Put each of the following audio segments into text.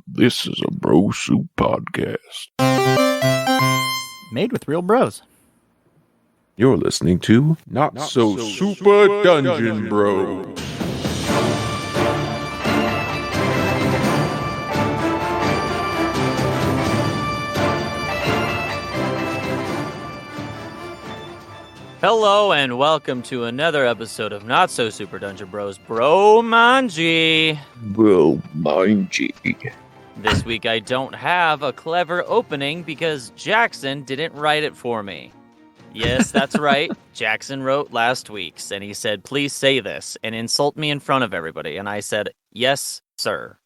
This is a Bro Soup podcast. Made with real bros. You're listening to Not So Super Dungeon Bro. Hello and welcome to another episode of Not So Super Dungeon Bros Bro Manji. Bro Manji. This week I don't have a clever opening because Jackson didn't write it for me. Yes, that's right. Jackson wrote last week's and he said, please say this and insult me in front of everybody. And I said, yes, sir.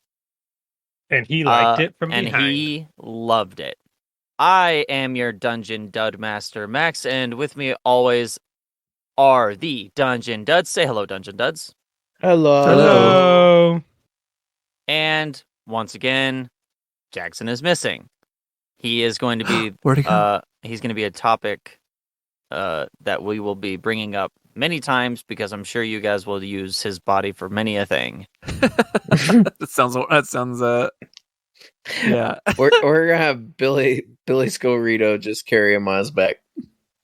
And he liked it from and behind. And he loved it. I am your Dungeon Dud Master, Max, and with me always are the Dungeon Duds. Say hello, Dungeon Duds. Hello. And once again, Jackson is missing. He is going to be Where'd he go? He's going to be a topic that we will be bringing up many times because I'm sure you guys will use his body for many a thing. That sounds yeah. We're gonna have Billy Scorito just carry him on his back.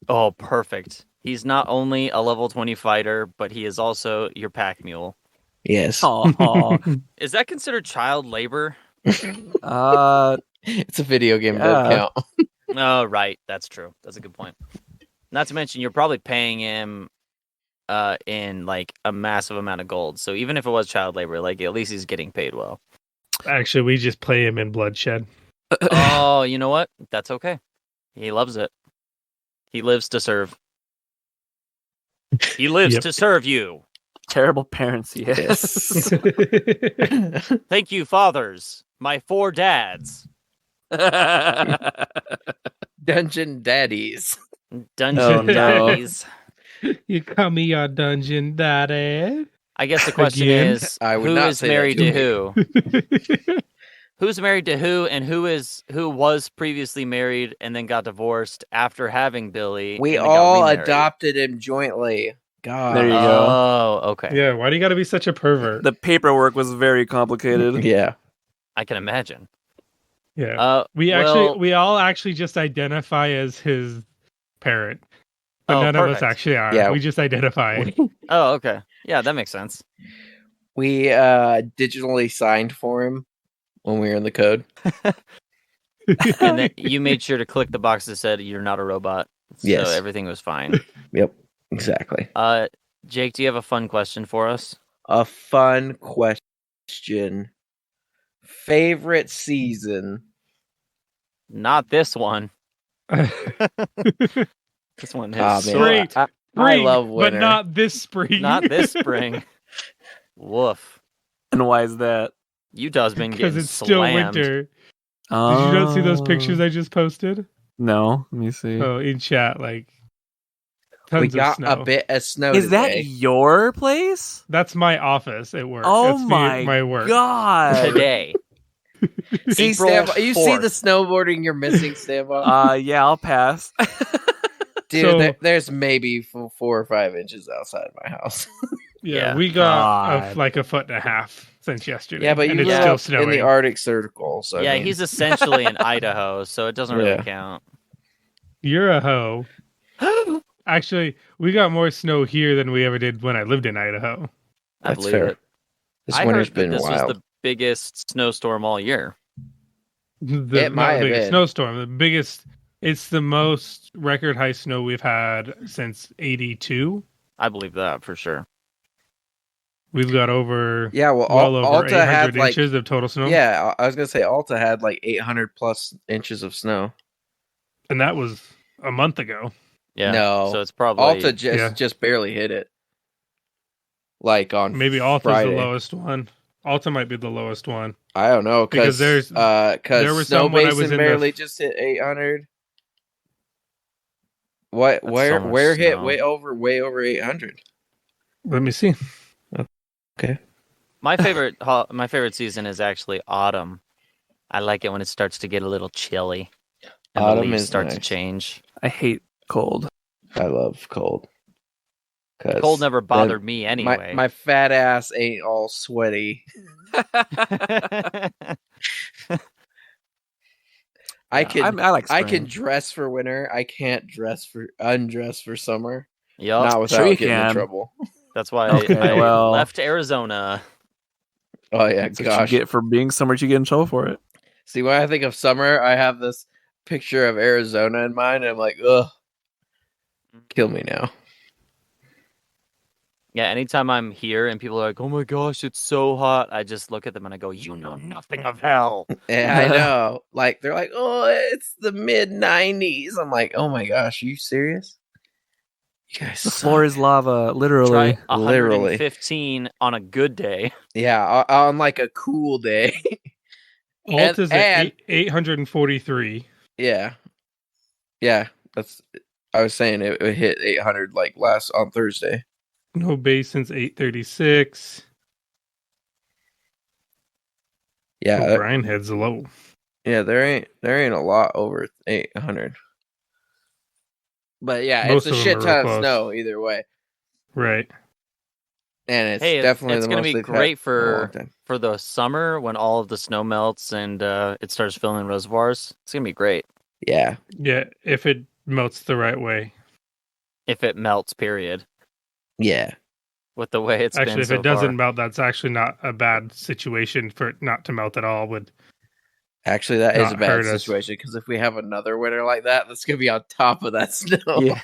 Oh, perfect. He's not only a level 20 fighter, but he is also your pack mule. Yes. Oh, Is that considered child labor? It's a video game, don't count. Oh, right. That's true. That's a good point. Not to mention, you're probably paying him in like a massive amount of gold. So even if it was child labor, like at least he's getting paid well. Actually, we just play him in Bloodshed. Oh, you know what? That's okay. He loves it. He lives to serve. He lives to serve you. terrible parents he has. Thank you, fathers. My 4 dads. Dungeon daddies. Dungeon daddies. You call me your dungeon daddy. I guess the question Again? is, I would who not is say that married to to who? Who's married to who, and who was previously married and then got divorced after having Billy? We and then got all remarried? adopted him jointly. God. There you go. Oh, okay. Yeah, why do you gotta be such a pervert? The paperwork was very complicated. Yeah. I can imagine. Yeah. We all actually just identify as his parent. But none of us actually are. Yeah. We just identify. Oh, okay. Yeah, that makes sense. We digitally signed for him when we were in the code. And then you made sure to click the box that said you're not a robot. So Yes. everything was fine. Yep. Exactly. Jake, do you have a fun question for us? A fun question. Favorite season? Not this one. This one has man. Great. I Spring, love winter. but not this spring. not this spring. Woof. And why is that? Utah's been Because getting it's still slammed. winter. Did you not see those pictures I just posted? No, let me see. Oh, in chat, like tons We of got snow. a bit of snow Is that today. your place? That's my office at work. Oh That's my work. god! Today. See, April Stamp- you see 4th. the snowboarding you're missing, Stampa? Yeah, I'll pass. Dude, so- there's maybe 4 or 5 inches outside my house. Yeah, Yeah. we got God. like a foot and a half since yesterday. Yeah, but and you it's live still in snowing. the Arctic Circle, so Yeah, I mean, he's essentially in Idaho, so it doesn't really Yeah. count. You're a hoe. Actually, we got more snow here than we ever did when I lived in Idaho. I That's believe fair. it. This I winter's heard that been this wild. was the biggest snowstorm all year. Not might the have biggest been. snowstorm. The biggest. It's the most record high snow we've had since '82. I believe that for sure. We've got over Yeah, well, over Alta 800 had like inches of total snow. yeah, I was gonna say Alta had like 800 plus inches of snow. And that was a month ago. Yeah. No. So it's probably Alta Yeah. just barely hit it. Like on Maybe Alta's Friday. the lowest one. Alta might be the lowest one. I don't know Because because there was Snow some when I was Basin in the- barely just hit 800. What? That's Where? so much where hit snow. way over 800? Let me see. Okay. my favorite season is actually autumn. I like it when it starts to get a little chilly. And Autumn the leaves is start to nice. change. I hate cold. I love cold. 'Cause Cold never then bothered me anyway. My fat ass ain't all sweaty. I like I spring. can dress for winter. I can't undress for summer. Yup. Not without Sure you getting in can. trouble. That's why Okay, I well. left Arizona. Oh yeah, That's what gosh. you get for being somewhere you get in trouble for it. See, when I think of summer, I have this picture of Arizona in mind, and I'm like, ugh, kill me now. Yeah, anytime I'm here and people are like, "Oh my gosh, it's so hot," I just look at them and I go, "You know nothing of hell." Yeah, I know. Like they're like, oh, it's the mid-90s. I'm like, oh my gosh, are you serious? You guys The floor suck. is lava, literally. Try Literally. 115 on a good day. Yeah, on like a cool day. Alt is at and 843. yeah, that's. I was saying it hit 800 like last on Thursday. No base since 836. Yeah, O'Brien heads low. yeah, there ain't a lot over 800. But yeah, Most it's a of them shit are ton of close. snow either way, Right. and it's Hey, definitely it's the gonna most be they've had great in a long for time. the summer when all of the snow melts and it starts filling reservoirs. It's gonna be great Yeah, Yeah, if it melts the right way. if it melts. Period. yeah, With the way it's been Actually, if so it doesn't far. melt, that's actually not a bad situation for it not to melt at all. Would actually, that is a Not bad hurt us. situation because if we have another winter like that, that's gonna be on top of that snow. Yeah.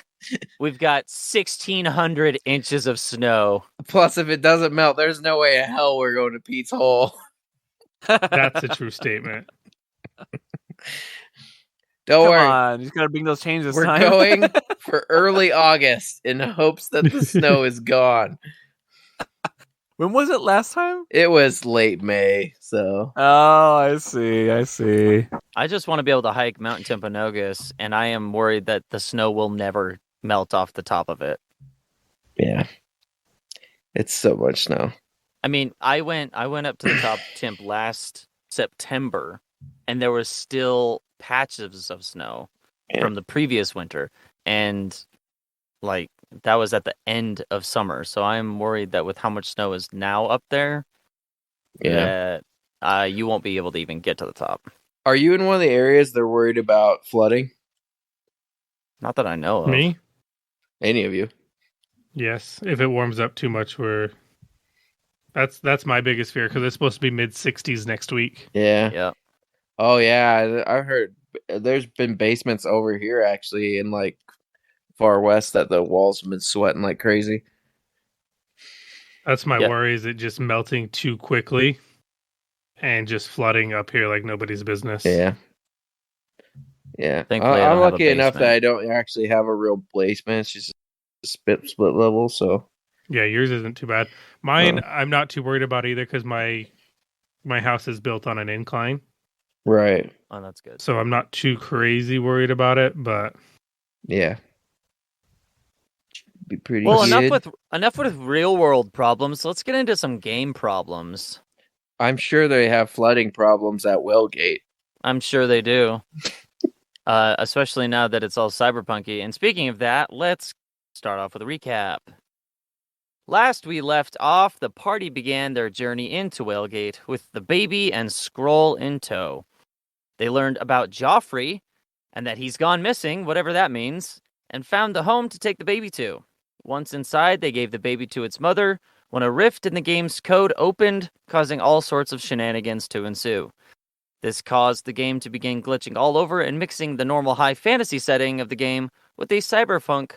We've got 1,600 inches of snow. Plus, if it doesn't melt, there's no way in hell we're going to Pete's Hole. that's a true statement. Don't Come worry, on, you just gotta bring those changes this we're time. going for early August in hopes that the snow is gone. When was it last time? It was late May, so Oh, I see. I just want to be able to hike Mount Timpanogos, and I am worried that the snow will never melt off the top of it. yeah, it's so much snow. I mean, I went up to the top Timp last September, and there was still patches of snow from the previous winter, and like that was at the end of summer. So I'm worried that with how much snow is now up there, that you won't be able to even get to the top. Are you in one of the areas they're worried about flooding? Not that I know of. Me? Any of you? Yes. If it warms up too much, that's my biggest fear because it's supposed to be mid-60s next week. Yeah. Yeah. Oh yeah, I heard there's been basements over here actually in like far west that the walls have been sweating like crazy. That's my Yeah. worry, is it just melting too quickly and just flooding up here like nobody's business. Yeah. Yeah. Thankfully, I I'm don't have a lucky enough that basement. I don't actually have a real basement. It's just a split level, so Yeah, yours isn't too bad. Mine, I'm not too worried about either because my house is built on an incline, right. Oh, that's good. so I'm not too crazy worried about it. But Yeah. Be pretty Well, good. enough with real world problems. Let's get into some game problems. I'm sure they have flooding problems at Whalegate. I'm sure they do. Especially now that it's all cyberpunky. And speaking of that, let's start off with a recap. Last we left off, the party began their journey into Whalegate with the baby and scroll in tow. They learned about Geffrey and that he's gone missing, whatever that means, and found the home to take the baby to. Once inside, they gave the baby to its mother when a rift in the game's code opened, causing all sorts of shenanigans to ensue. This caused the game to begin glitching all over and mixing the normal high fantasy setting of the game with a cyberfunk,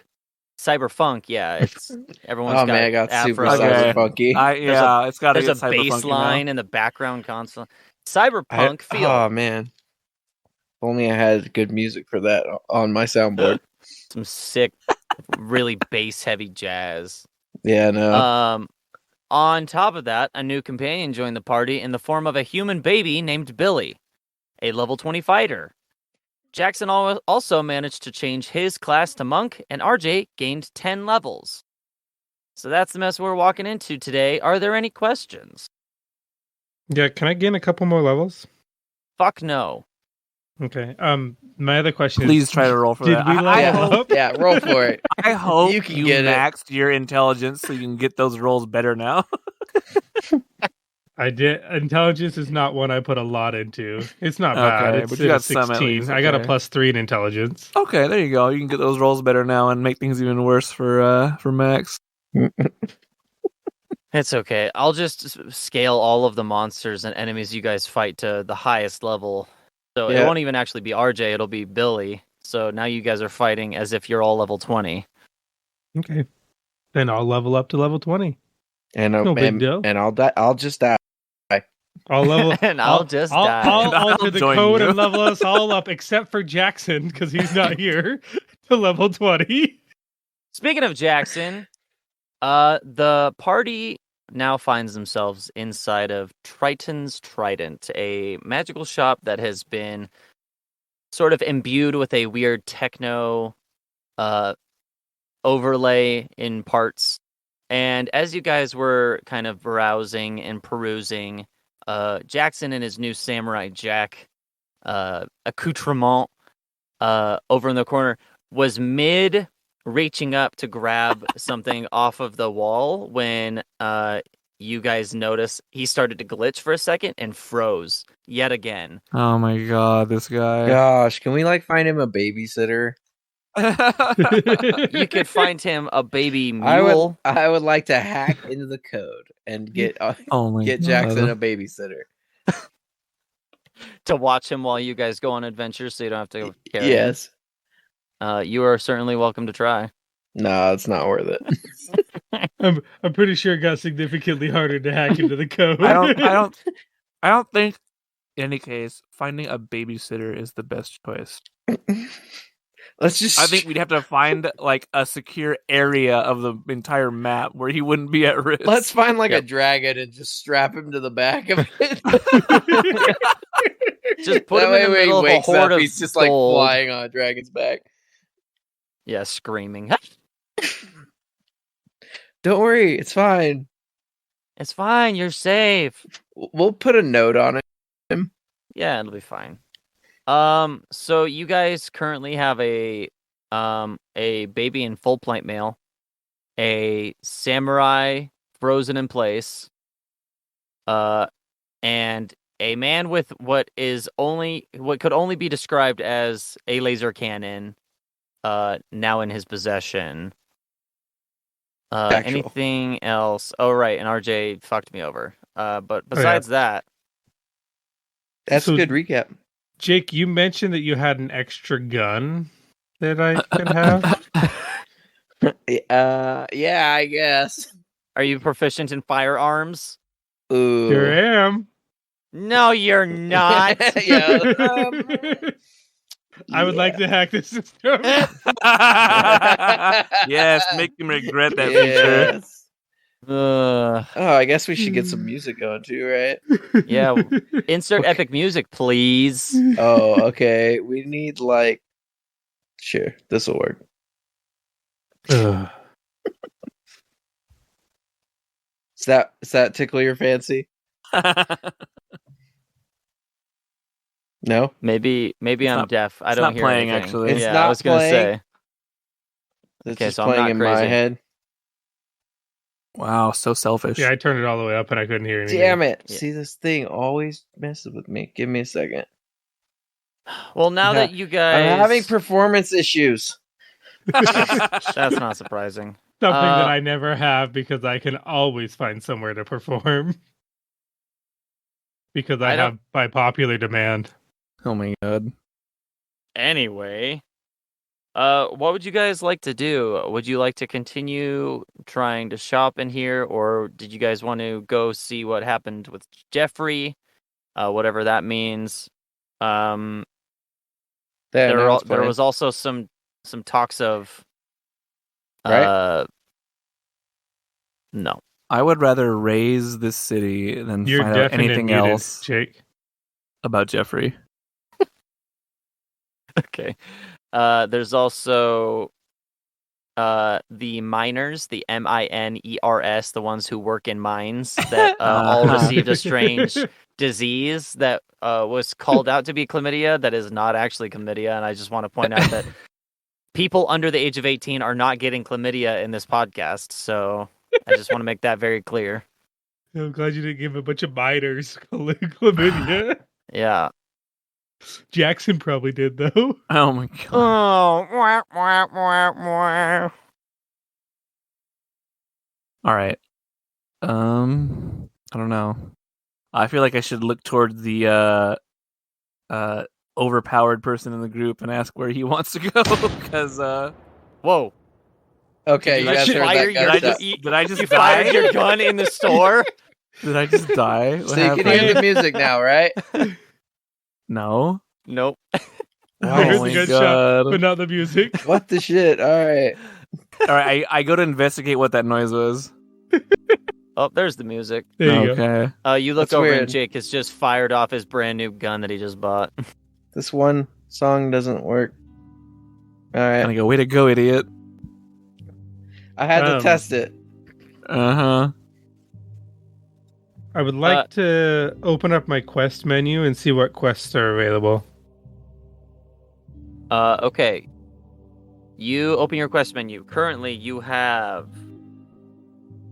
yeah, it's everyone's Oh got man, I got super afros. Okay. cyberpunky. It's got to There's get a bass cyberpunky line in the background console. Cyberpunk feel. Oh man. If only I had good music for that on my soundboard. Some sick, really bass heavy jazz. Yeah, no. On top of that, a new companion joined the party in the form of a human baby named Billy, a level 20 fighter. Jackson also managed to change his class to monk, and RJ gained 10 levels. So that's the mess we're walking into today. Are there any questions? yeah, can I gain a couple more levels? Fuck no. Okay. My other question Please is, try to roll for did that. we I level hope, up? Yeah, roll for it. I hope You can you get it. maxed your intelligence so you can get those rolls better now. I did. Intelligence is not one I put a lot into. It's not bad. Okay, It's but you got at some at 16. least, I got a okay. +3 in intelligence. Okay, there you go. You can get those rolls better now and make things even worse for Max. It's okay. I'll just scale all of the monsters and enemies you guys fight to the highest level. So it won't even actually be RJ, it'll be Billy. So now you guys are fighting as if you're all level 20. Okay. Then I'll level up to level 20. And No big deal. And I'll just die. I'll level And I'll just die. I'll alter I'll the join code you. and level us all up, except for Jackson, because he's not here, to level 20. Speaking of Jackson, the party now finds themselves inside of Triton's Trident, a magical shop that has been sort of imbued with a weird techno overlay in parts. And as you guys were kind of browsing and perusing, Jackson and his new Samurai Jack accoutrement over in the corner was mid reaching up to grab something off of the wall when you guys notice he started to glitch for a second and froze yet again. Oh my god, this guy. Gosh, can we find him a babysitter? You could find him a baby mule. I would like to hack into the code and get Jackson a babysitter. To watch him while you guys go on adventures so you don't have to carry him. Yes. You are certainly welcome to try. No, it's not worth it. I'm pretty sure it got significantly harder to hack into the code. I don't think in any case finding a babysitter is the best choice. I think we'd have to find a secure area of the entire map where he wouldn't be at risk. Let's find a dragon and just strap him to the back of it. Just put him in the middle of a horde of he's just gold. flying on a dragon's back. Yeah, screaming. Don't worry, it's fine. It's fine, you're safe. We'll put a note on it. Yeah, it'll be fine. So you guys currently have a baby in full plant mail, a samurai frozen in place, and a man with what could only be described as a laser cannon, now in his possession. Anything else? Oh, right, and RJ fucked me over. But besides that, that's a good recap. Jake, you mentioned that you had an extra gun that I could have. Yeah, I guess. Are you proficient in firearms? Ooh. Here I am. No, you're not. I would like to hack the system. Yes, make him regret that feature. Oh, I guess we should get some music going too, right? Yeah. Insert epic music, please. Oh, okay. We need sure, this will work. Does that tickle your fancy? No? Maybe I'm deaf. I don't hear playing anything. actually. It's Yeah, not I was gonna playing. say. It's Okay, just so I'm playing not in crazy. my head. Wow, so selfish. Yeah, I turned it all the way up and I couldn't hear anything. Damn it. Yeah. See, this thing always messes with me. Give me a second. Well, now that you guys, I'm having performance issues. that's not surprising. Something that I never have because I can always find somewhere to perform. Because I have by popular demand. Oh my god. Anyway, what would you guys like to do? Would you like to continue trying to shop in here, or did you guys want to go see what happened with Geffrey? Whatever that means. There was also some talks of Right? No. I would rather raise this city than You're find out definitely anything muted, else Jake. about Geffrey. Okay. There's also the miners, the MINERS, the ones who work in mines that all received a strange disease that was called out to be chlamydia that is not actually chlamydia. And I just want to point out that people under the age of 18 are not getting chlamydia in this podcast. So I just want to make that very clear. I'm glad you didn't give a bunch of minors chlamydia. Yeah. Jackson probably did, though. Oh my god. Oh, wah, wah, wah, wah. All right. I don't know. I feel like I should look toward the overpowered person in the group and ask where he wants to go because Whoa. Okay, Did you you guys heard fire that your- gunshot. did I just You die? fired your gun in the store? Did I just die? What So you can happened? hear the music now, right? No. Nope. I Wow. heard Oh the my gunshot, God. but not the music. What the shit? All right. All right, I go to investigate what that noise was. Oh, there's the music. There you go. Okay. You look That's over weird. and Jake has just fired off his brand new gun that he just bought. This one song doesn't work. All And I right. go, way to go, idiot. I had to Um, test it. Uh-huh. I would like to open up my quest menu and see what quests are available. Okay. You open your quest menu. Currently, you have...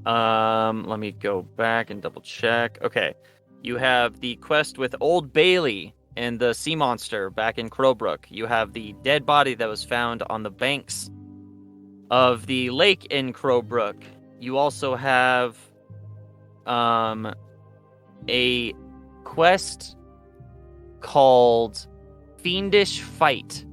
let me go back and double check. Okay. You have the quest with Old Bailey and the sea monster back in Crowbrook. You have the dead body that was found on the banks of the lake in Crowbrook. You also have a quest called Fiendish Fight.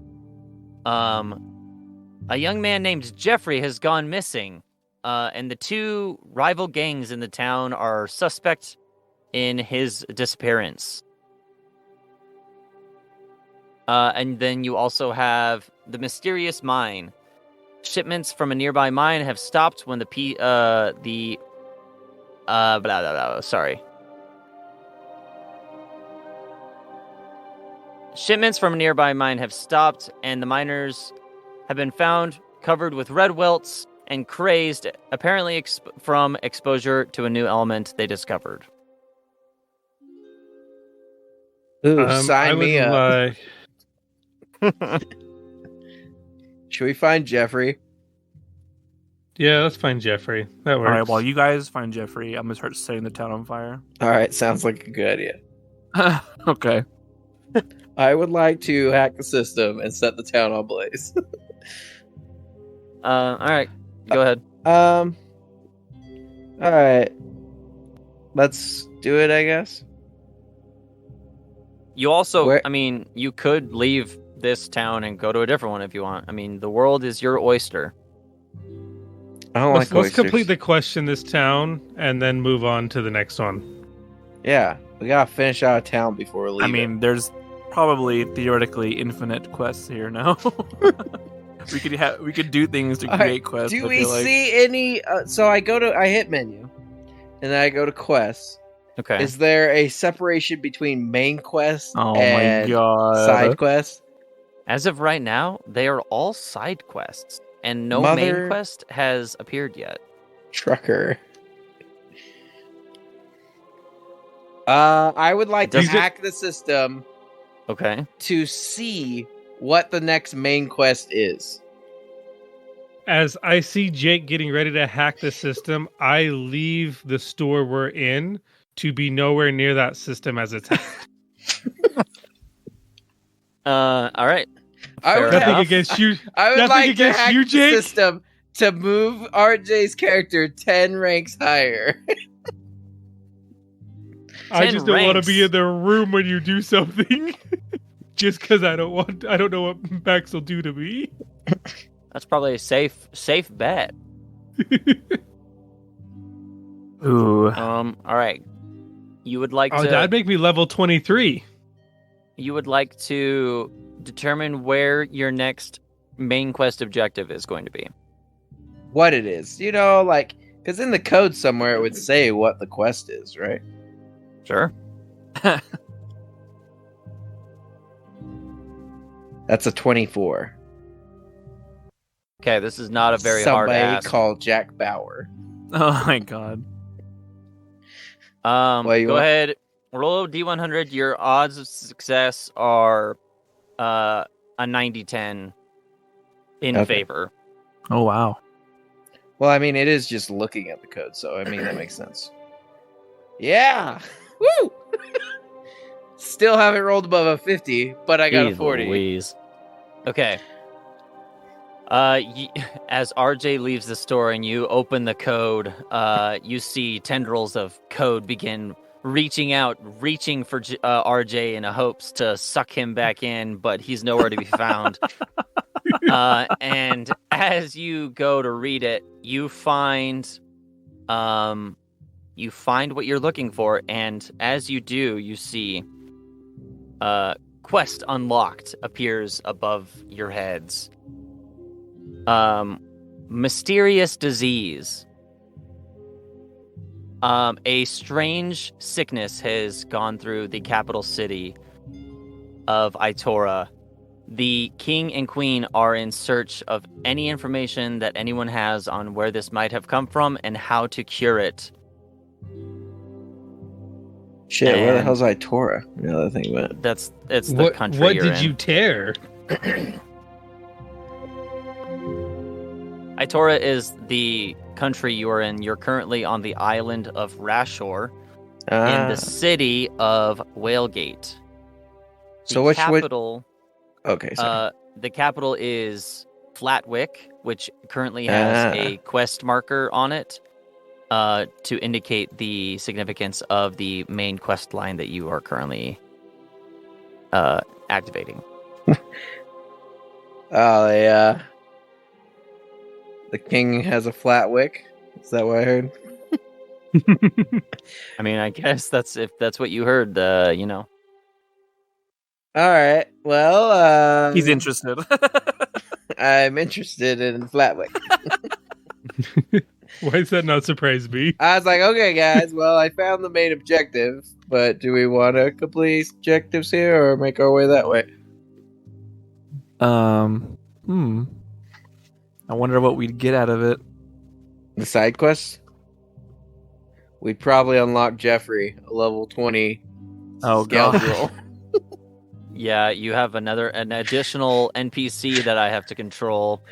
A young man named Geffrey has gone missing, and the two rival gangs in the town are suspect in his disappearance. And then you also have the mysterious mine. Shipments from a nearby mine have stopped when sorry. Shipments from a nearby mine have stopped, and the miners have been found covered with red welts and crazed, apparently from exposure to a new element they discovered. Ooh, I sign would me up. like. Should we find Geffrey? Yeah, let's find Geffrey. That works. All right, while you guys find Jeffrey, I'm going to start setting the town on fire. All right, sounds like a good idea. Okay. I would like to hack the system and set the town on blaze. All right, go ahead. All right. Let's do it, I guess. You also, Where- I mean, you could leave this town and go to a different one if you want. I mean, the world is your oyster. I don't Let's like oysters. complete the quest in this town and then move on to the next one. Yeah, we gotta finish out of town before we leave. I mean, there's probably theoretically infinite quests here now. we could do things to All create right, quests. do I we feel like. see any? So I hit menu, and then I go to quests. Okay. Is there a separation between main quests Oh and my god. side quests? As of right now, they are all side quests, and no Mother- main quest has appeared yet. Trucker. I would like to Does it- hack the system Okay. to see what the next main quest is. As I see Jake getting ready to hack the system, I leave the store we're in to be nowhere near that system as it's hacked. All right. I Fair would, Nothing enough. against you. I would Nothing like to against hack you, the Jake. system to move RJ's character 10 ranks higher. I 10 just don't want to ranks. be in the room when you do something. Just because I don't know what Max will do to me. That's probably a safe bet. Ooh. All right. You would like Oh, to that'd make me level 23. you would like to determine where your next main quest objective is going to be. What it is. You know, like, because in the code somewhere it would say what the quest is, right? Sure. That's a 24. Okay, this is not a very hard Somebody ask. called Jack Bauer. Oh my god. What you Go want? ahead. Roll a D100. Your odds of success are a 90-10 in Okay. favor. Oh wow. Well, I mean, it is just looking at the code, so I mean, that makes sense. Yeah. Woo! Still haven't rolled above a 50, but I got a Jeez 40. Louise. Okay. As RJ leaves the store and you open the code, you see tendrils of code begin reaching for RJ in hopes to suck him back in, but he's nowhere to be found. And as you go to read it, you find what you're looking for, and as you do, you see quest unlocked appears above your heads. Mysterious disease. A strange sickness has gone through the capital city of Itora. The king and queen are in search of any information that anyone has on where this might have come from and how to cure it. Shit, where the And- hell's Itora? Another thing about it. It's the country What you're did in. you tear? Itora is the country you are in. You're currently on the island of Rashor in the city of Whalegate. So which capital? Okay, sorry. The capital is Flatwick, which currently has a quest marker on it to indicate the significance of the main quest line that you are currently activating. Oh, yeah. The king has a flat wick. Is that what I heard? I mean, I guess if that's what you heard, you know. All right. Well, He's interested. I'm interested in Flatwick. Why does that not surprise me? I was like, okay, guys. Well, I found the main objective, but do we want to complete objectives here or make our way that way? I wonder what we'd get out of it. The side quests? We'd probably unlock Geffrey, a level 20 Oh god. scoundrel. Yeah, you have an additional NPC that I have to control.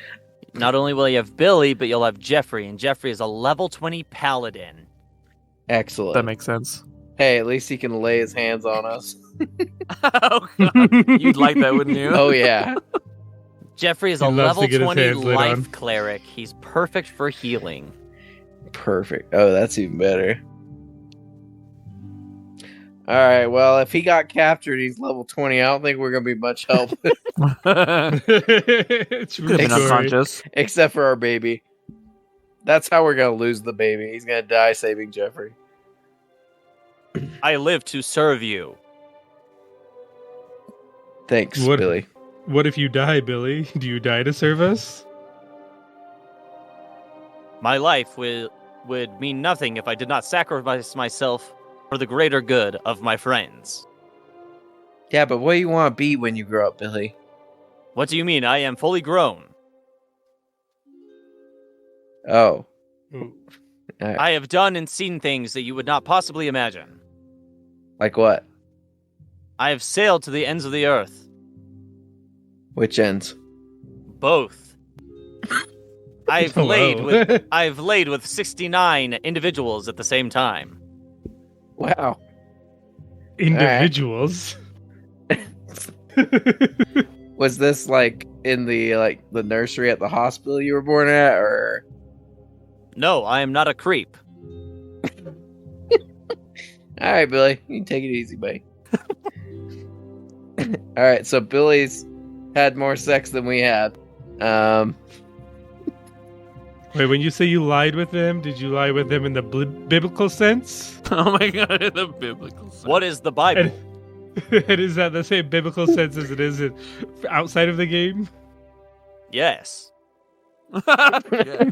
Not only will you have Billy, but you'll have Geffrey, and Geffrey is a level 20 paladin. Excellent. That makes sense. Hey, at least he can lay his hands on us. Oh god. You'd like that, wouldn't you? Oh, yeah. Jeffrey is He a loves to level get his 20 hands laid life on. cleric. He's perfect for healing. Perfect. Oh, that's even better. All right. Well, if he got captured, he's level 20. I don't think we're going to be much help, True Could have been story. unconscious. except for our baby. That's how we're going to lose the baby. He's going to die saving Geffrey. I live to serve you. Thanks, What- Billy. What if you die, Billy? Do you die to serve us? My life would mean nothing if I did not sacrifice myself for the greater good of my friends. Yeah, but what do you want to be when you grow up, Billy? What do you mean? I am fully grown. Oh. Ooh. I have done and seen things that you would not possibly imagine. Like what? I have sailed to the ends of the earth. Which ends? Both. I've Hello. I've laid with 69 individuals at the same time. Wow. Individuals. Was this like in the nursery at the hospital you were born at, or? No, I am not a creep. All right, Billy, you can take it easy, buddy. All right, so Billy's had more sex than we had. Wait, when you say you lied with them, did you lie with them in the biblical sense? Oh my god, in the biblical sense. What is the Bible? And is that the same biblical sense as it is outside of the game? Yes. Yeah.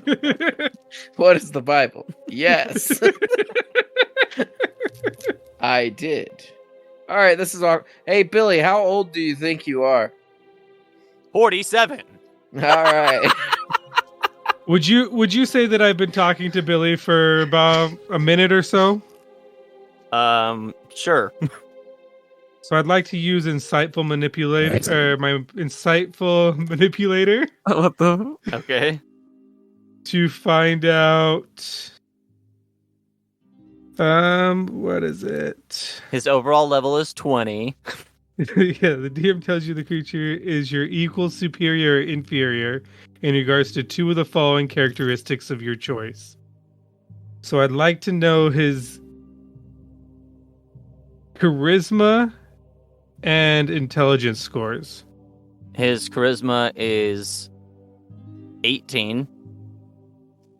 What is the Bible? Yes. I did. All right, this is our. Hey, Billy, how old do you think you are? 47. All right. Would you say that I've been talking to Billy for about a minute or so? Sure. So I'd like to use insightful manipulator, my insightful manipulator, What the? Okay. to find out What is it? His overall level is 20. Yeah, the DM tells you the creature is your equal, superior, or inferior in regards to 2 of the following characteristics of your choice. So I'd like to know his charisma and intelligence scores. His charisma is 18,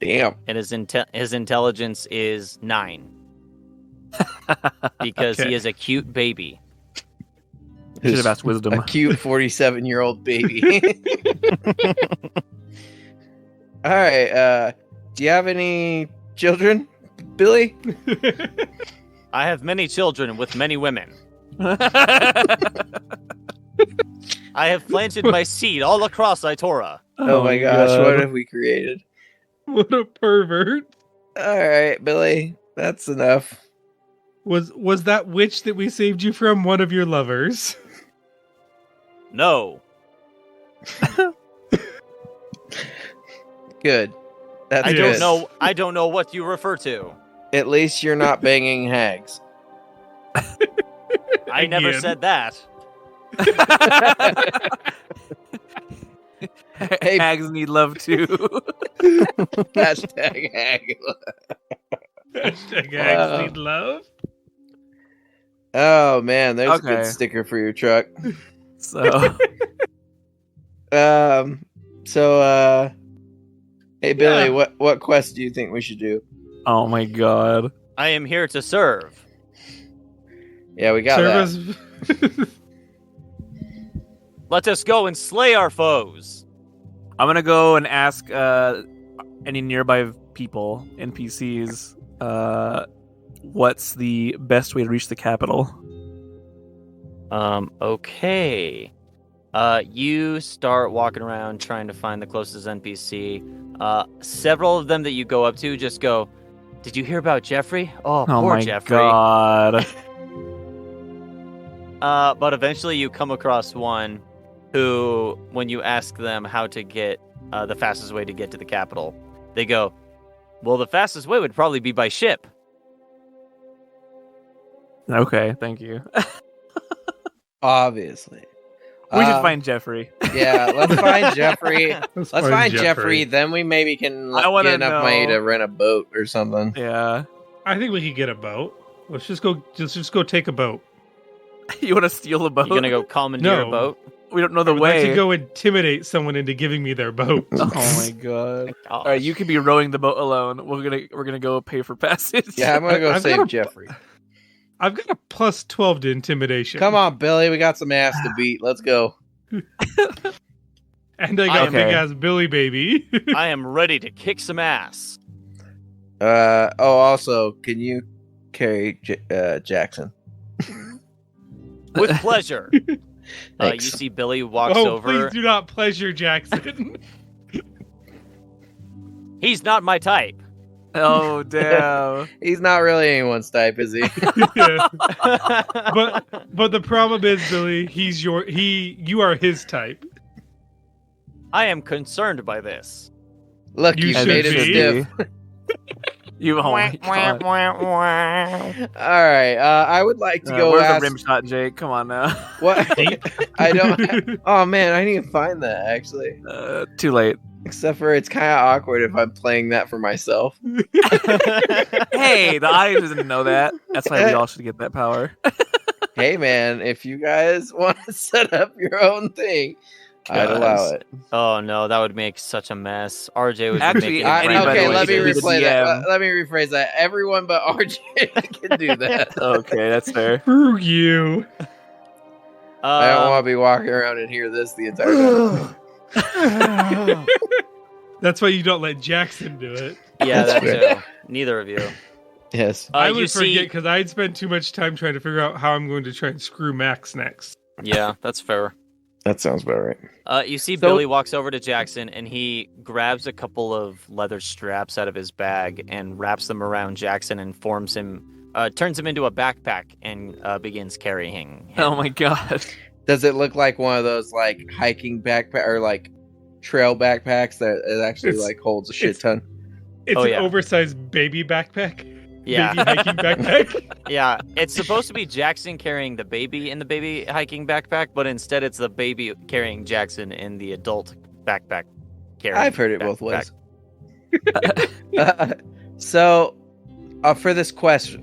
Damn. and his intelligence is 9. Because Okay. he is a cute baby. Should have asked wisdom. A cute 47-year-old baby. All right. Do you have any children, Billy? I have many children with many women. I have planted my seed all across Itora. Oh my gosh, what have we created? What a pervert. All right, Billy. That's enough. Was that witch that we saved you from one of your lovers? No. Good. That's I good. don't know what you refer to. At least you're not banging hags. I never Again. said that. Hey. Hags need love too. Hashtag hag. Hashtag Wow. hags need love. Oh man, there's a Okay. good sticker for your truck. So Hey Billy, Yeah. what quest do you think we should do? oh my god. I am here to serve. Yeah, we got that. Service. Let us go and slay our foes. I'm gonna go and ask any nearby people, NPCs, what's the best way to reach the capital? Okay. You start walking around trying to find the closest NPC. Several of them that you go up to just go, "Did you hear about Geffrey? Oh, Oh poor my Geffrey." god. But eventually you come across one who, when you ask them how to get the fastest way to get to the capital, they go, "Well, the fastest way would probably be by ship." Okay, thank you. Obviously. We should find Geffrey. Yeah, let's find Geffrey. Let's Let's find Jeffrey. Then we maybe can I wanna get enough money know- to rent a boat or something. Yeah. I think we could get a boat. Let's just go take a boat. You want to steal a boat? You're gonna go commandeer a No. boat? We don't know I the would like way. to go intimidate someone into giving me their boat. Oh my god! Gosh. All right, you could be rowing the boat alone. We're gonna go pay for passage. Yeah, I'm gonna go I've save got a- Jeffrey. I've got a plus 12 to intimidation. Come on, Billy. We got some ass to beat. Let's go. And I got a Okay. big ass Billy baby. I am ready to kick some ass. Also, can you carry Jackson? With pleasure. You Thanks. see Billy walks Oh, over. please do not pleasure Jackson. He's not my type. Oh damn! He's not really anyone's type, is he? Yeah. But the problem is, Billy, you are his type. I am concerned by this. Look, You you should made it be. stiff. You oh my god. All right. I would like to go Where's ask the rim shot, Jake? Come on now. what. I don't. Oh man, I need to find that actually. Too late. Except for it's kind of awkward if I'm playing that for myself. Hey, the audience doesn't know that. That's why we all should get that power. Hey man, if you guys want to set up your own thing, I'd allow Guys. it. Oh no, that would make such a mess. RJ would Actually, be making I- it anybody Okay, would let me say be the replay that. DM. Let me rephrase that. Everyone but RJ can do that. Okay, that's fair. Screw you. I don't want to be walking around and hear this the entire time. That's why you don't let Jackson do it. Yeah, that That's too. Neither of you. Yes. I you would see, forget because I'd spend too much time trying to figure out how I'm going to try and screw Max next. yeah, that's fair. That sounds about right. You see So- Billy walks over to Jackson and he grabs a couple of leather straps out of his bag and wraps them around Jackson and turns him into a backpack and begins carrying him. Oh my god. Does it look like one of those like hiking backpack or like trail backpacks that it actually It's- like holds a shit it's- ton? It's Oh, an yeah. oversized baby backpack. Yeah. Baby hiking backpack. Yeah, it's supposed to be Jackson carrying the baby in the baby hiking backpack, but instead it's the baby carrying Jackson in the adult backpack carrying. I've heard it both backpack. ways. So, for this quest,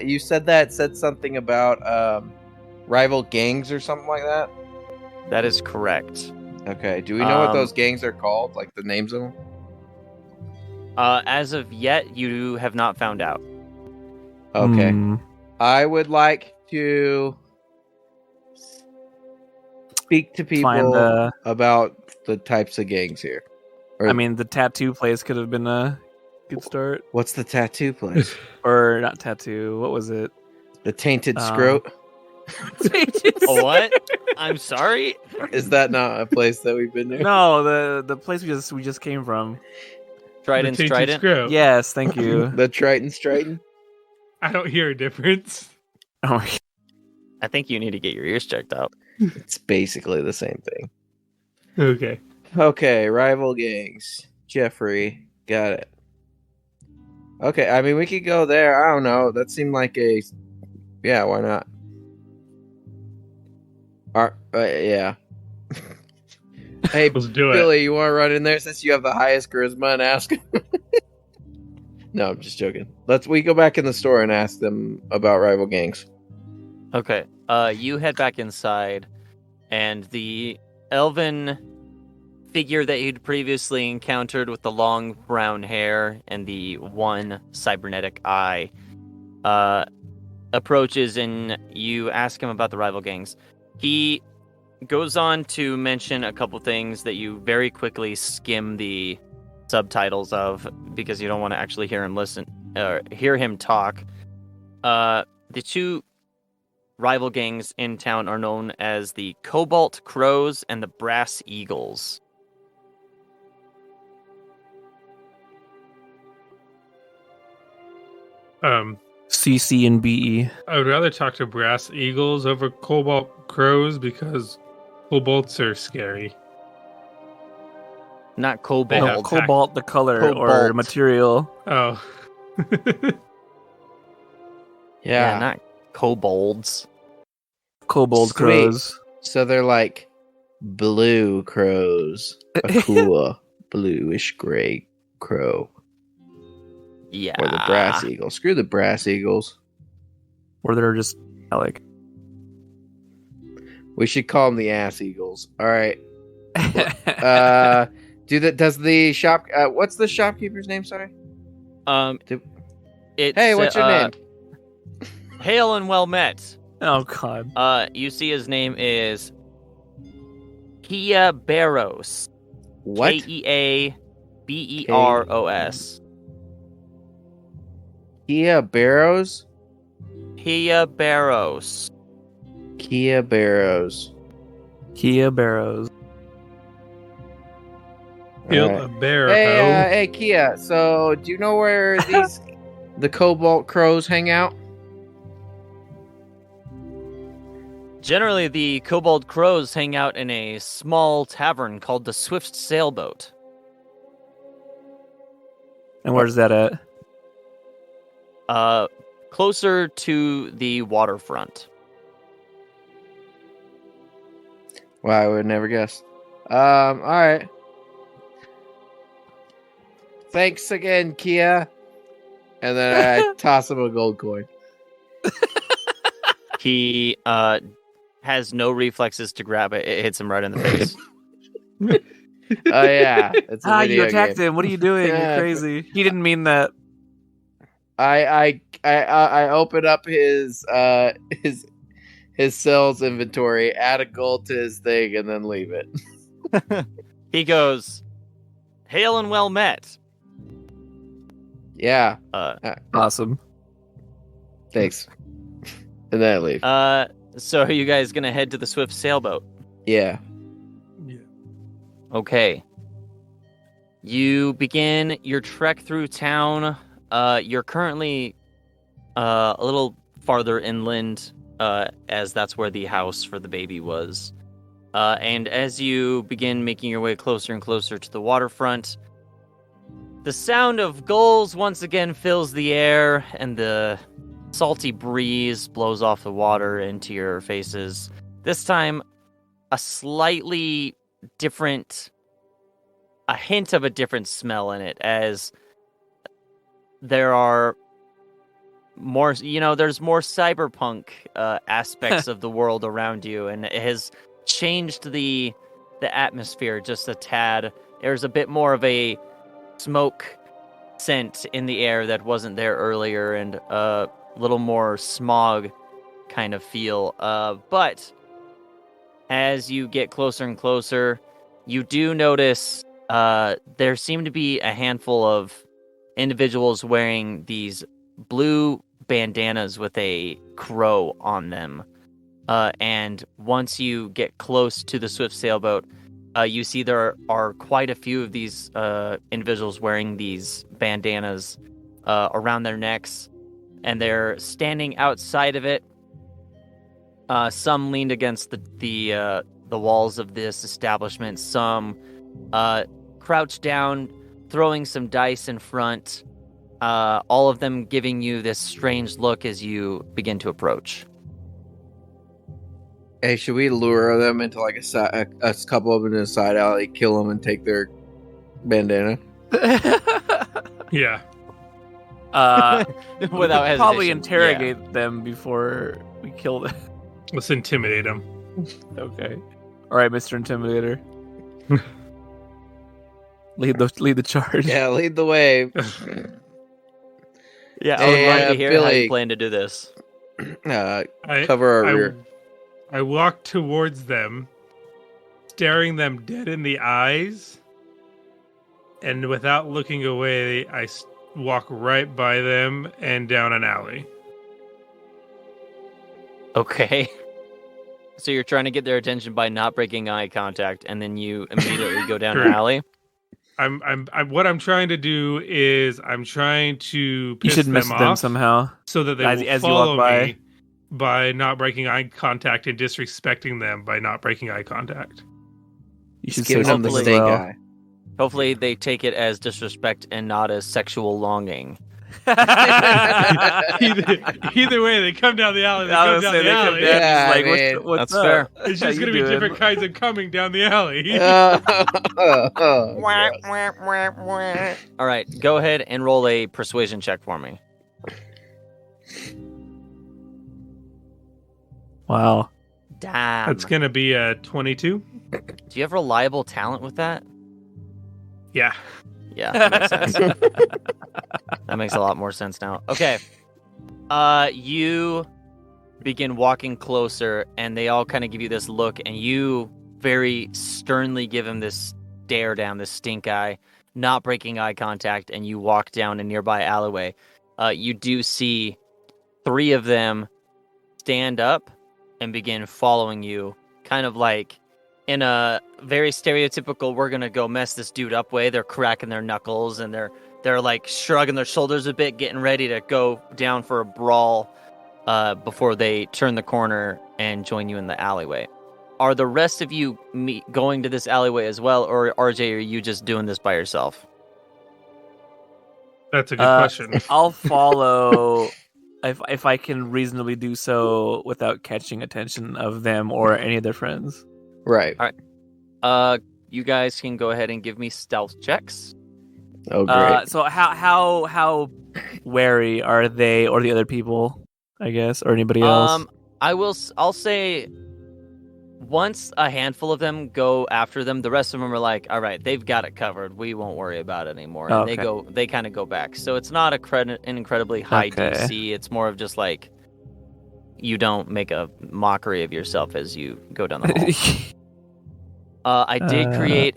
you said something about rival gangs or something like that? That is correct. Okay. Do we know what those gangs are called? Like the names of them? As of yet, you have not found out. Okay. I would like to speak to people about the types of gangs here. I mean, the tattoo place could have been a good start. What's the tattoo place? Or not tattoo. What was it? The Tainted Scrote? What? I'm sorry? Is that not a place that we've been there? No, the place we just came from. Trident The Tainted Strident? Scrote. Yes, thank you. The Triton Strident? I don't hear a difference. Oh my I think you need to get your ears checked out. It's basically the same thing. Okay. Okay, rival gangs. Geffrey. Got it. Okay, I mean, we could go there. I don't know. That seemed like a... Yeah, why not? Yeah. Hey, Let's do it. Billy, you want to run in there since you have the highest charisma and ask? No, I'm just joking. We go back in the store and ask them about rival gangs. Okay. You head back inside, and the elven figure that you'd previously encountered with the long brown hair and the one cybernetic eye approaches, and you ask him about the rival gangs. He goes on to mention a couple things that you very quickly skim the subtitles of because you don't want to actually hear him talk. The two rival gangs in town are known as the Cobalt Crows and the Brass Eagles. CC and BE. I would rather talk to Brass Eagles over Cobalt Crows because Cobalts are scary. Not They Cobalt. have No, cobalt, the color or Cobalt. material. Oh. Yeah, not kobolds. Kobold Sweet. crows. So they're like blue crows. A cool bluish gray crow. Yeah. Or the brass eagle. Screw the brass eagles. Or they're just like We should call them the ass eagles. All right. Does the shop? What's the shopkeeper's name? Sorry. It's, Hey, what's your name? Hail and well met. oh god. You see his name is Kia Barros. What? Keaberos. Kia Barrows. Kia Barros. Kia Barrows. Kia Barrows. Built Alright. a bear. Hey, Kia. So, do you know where the Cobalt Crows hang out? Generally, the Kobold Crows hang out in a small tavern called the Swift Sailboat. And where's that at? Closer to the waterfront. Wow, I would never guess. All right. Thanks again, Kia. And then I toss him a gold coin. He has no reflexes to grab it. It hits him right in the face. Oh yeah, it's a video you attacked game. him. What are you doing? Yeah. You're crazy. He didn't mean that. I open up his sales inventory, add a gold to his thing, and then leave it. He goes, "Hail and well met." Yeah, Awesome. thanks. And then I leave. So are you guys gonna head to the Swift Sailboat? Yeah. Okay. You begin your trek through town. You're currently a little farther inland, as that's where the house for the baby was. And as you begin making your way closer and closer to the waterfront, The sound of gulls once again fills the air, and the salty breeze blows off the water into your faces. This time, a slightly different, a hint of a different smell in it, as there are more, there's more cyberpunk aspects of the world around you, and it has changed the atmosphere just a tad. There's a bit more of a smoke scent in the air that wasn't there earlier, and a little more smog kind of feel. But as you get closer and closer, you do notice there seem to be a handful of individuals wearing these blue bandanas with a crow on them. And once you get close to the Swift sailboat, you see there are quite a few of these individuals wearing these bandanas around their necks, and they're standing outside of it. Some leaned against the walls of this establishment. Some crouched down, throwing some dice in front. All of them giving you this strange look as you begin to approach. Hey, should we lure them into like a couple of them in a side alley, kill them, and take their bandana? Yeah. Without hesitation. Probably interrogate them before we kill them. Let's intimidate them. Okay. All right, Mr. Intimidator. lead the charge. Yeah, lead the way. Yeah, I Hey, would like to hear how Billy. you plan to do this. Cover our rear. I walk towards them, staring them dead in the eyes, and without looking away, I walk right by them and down an alley. Okay. So you're trying to get their attention by not breaking eye contact, and then you immediately go down an Correct. alley. What I'm trying to do is I'm trying to You piss should mess them with them off somehow. so that they as will you walk follow by. me by not breaking eye contact and disrespecting them by not breaking eye contact. You should Give say them the something as stink well. eye. Hopefully they take it as disrespect and not as sexual longing. Either way, they come down the alley. They come down the alley. Yeah, like, man. what's That's up? fair. It's How just you going to be doing? different kinds of coming down the alley. All right, go ahead and roll a persuasion check for me. Wow. Damn. That's going to be a 22. Do you have reliable talent with that? Yeah. Yeah, that makes sense. That makes a lot more sense now. Okay. You begin walking closer, and they all kind of give you this look, and you very sternly give him this stare down, this stink eye, not breaking eye contact, and you walk down a nearby alleyway. You do see 3 of them stand up and begin following you, kind of like in a very stereotypical we're gonna go mess this dude up way. They're cracking their knuckles, and they're like shrugging their shoulders a bit, getting ready to go down for a brawl before they turn the corner and join you in the alleyway. Are the rest of you going to this alleyway as well, or RJ, are you just doing this by yourself? That's a good question. I'll follow if I can reasonably do so without catching attention of them or any of their friends. Right. You guys can go ahead and give me stealth checks. Oh, great. So how wary are they or the other people? I guess, or anybody else? I'll say once a handful of them go after them, the rest of them are like, all right, they've got it covered. We won't worry about it anymore. And they kind of go back. So it's not an incredibly high DC. It's more of just like you don't make a mockery of yourself as you go down the hall. I did create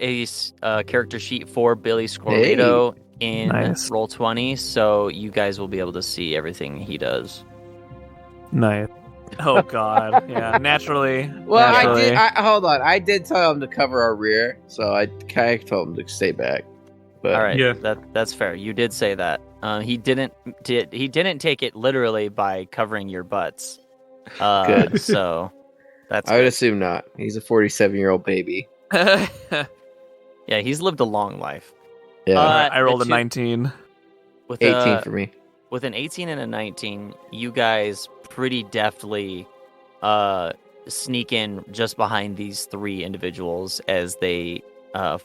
a character sheet for Billy Scorito in Roll20, so you guys will be able to see everything he does. Nice. Oh God, yeah. Naturally. Well, naturally. Hold on. I did tell him to cover our rear, so I kind of told him to stay back. But All right, Yeah. that's fair. You did say that. He didn't take it literally by covering your butts. Good. So that's I would good. assume not. He's a 47-year-old baby. Yeah, he's lived a long life. Yeah, I rolled the a 19. With 18 for me. With an 18 and a 19, you guys pretty deftly sneak in just behind these three individuals as they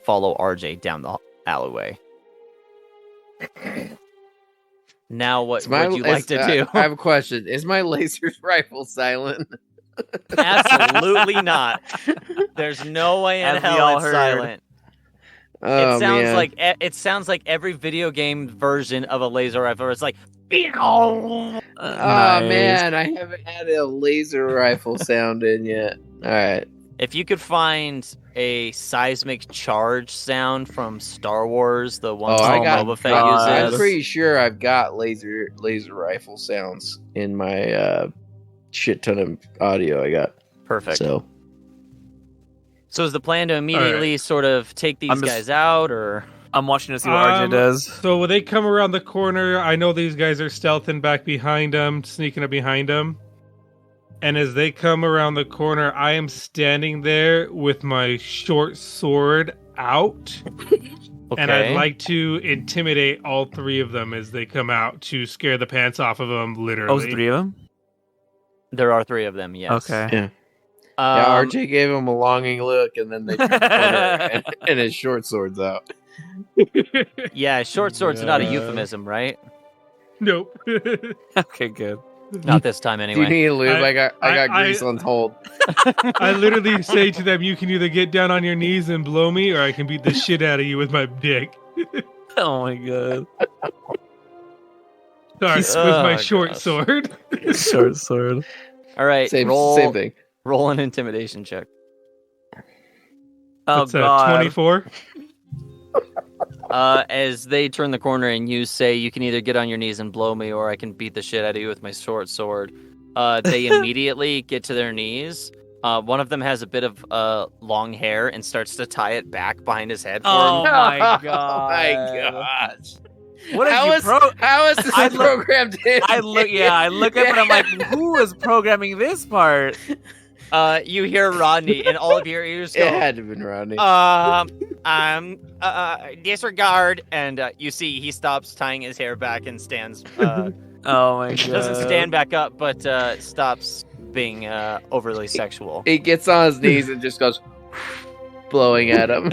follow RJ down the alleyway. Now, what would you like to do? I have a question. Is my laser rifle silent? Absolutely not. There's no way in As we hell all it's heard. silent. Oh, It sounds like every video game version of a laser rifle. It's like, Oh Nice. man, I haven't had a laser rifle sound in yet. All right. if you could find a seismic charge sound from Star Wars, the one I that got. Boba Fett I'm uses. pretty sure I've got laser rifle sounds in my shit ton of audio I got. Perfect. So So is the plan to immediately sort of take these guys out, or? I'm watching to see what RJ does. So when they come around the corner, I know these guys are stealthing back behind them, sneaking up behind them. And as they come around the corner, I am standing there with my short sword out. Okay. And I'd like to intimidate all three of them as they come out to scare the pants off of them, literally. Oh, there's 3 of them? There are 3 of them, yes. Okay. yeah. RJ gave him a longing look, and then they turned the corner, and his short sword's out. Yeah, short sword's not a euphemism, right? Nope. Okay, good. Not this time, Do you anyway. need a lube? I got I- grease on hold. I literally say to them, you can either get down on your knees and blow me, or I can beat the shit out of you with my dick. Oh my god. Sorry, with my short gosh. sword. Short sword. All right, Same roll thing. roll an intimidation check. Oh It's god. 24. As they turn the corner and you say you can either get on your knees and blow me, or I can beat the shit out of you with my short sword. They immediately get to their knees. One of them has a bit of long hair and starts to tie it back behind his head for Oh him. my Oh god. my gosh. What did How you is this I look- programmed in? I look up and I'm like, who is programming this part? You hear Rodney, and all of your ears It go, had to have been Rodney. disregard. And you see he stops tying his hair back and stands. Oh my god. Doesn't stand back up, but stops being overly sexual. He gets on his knees and just goes blowing at him.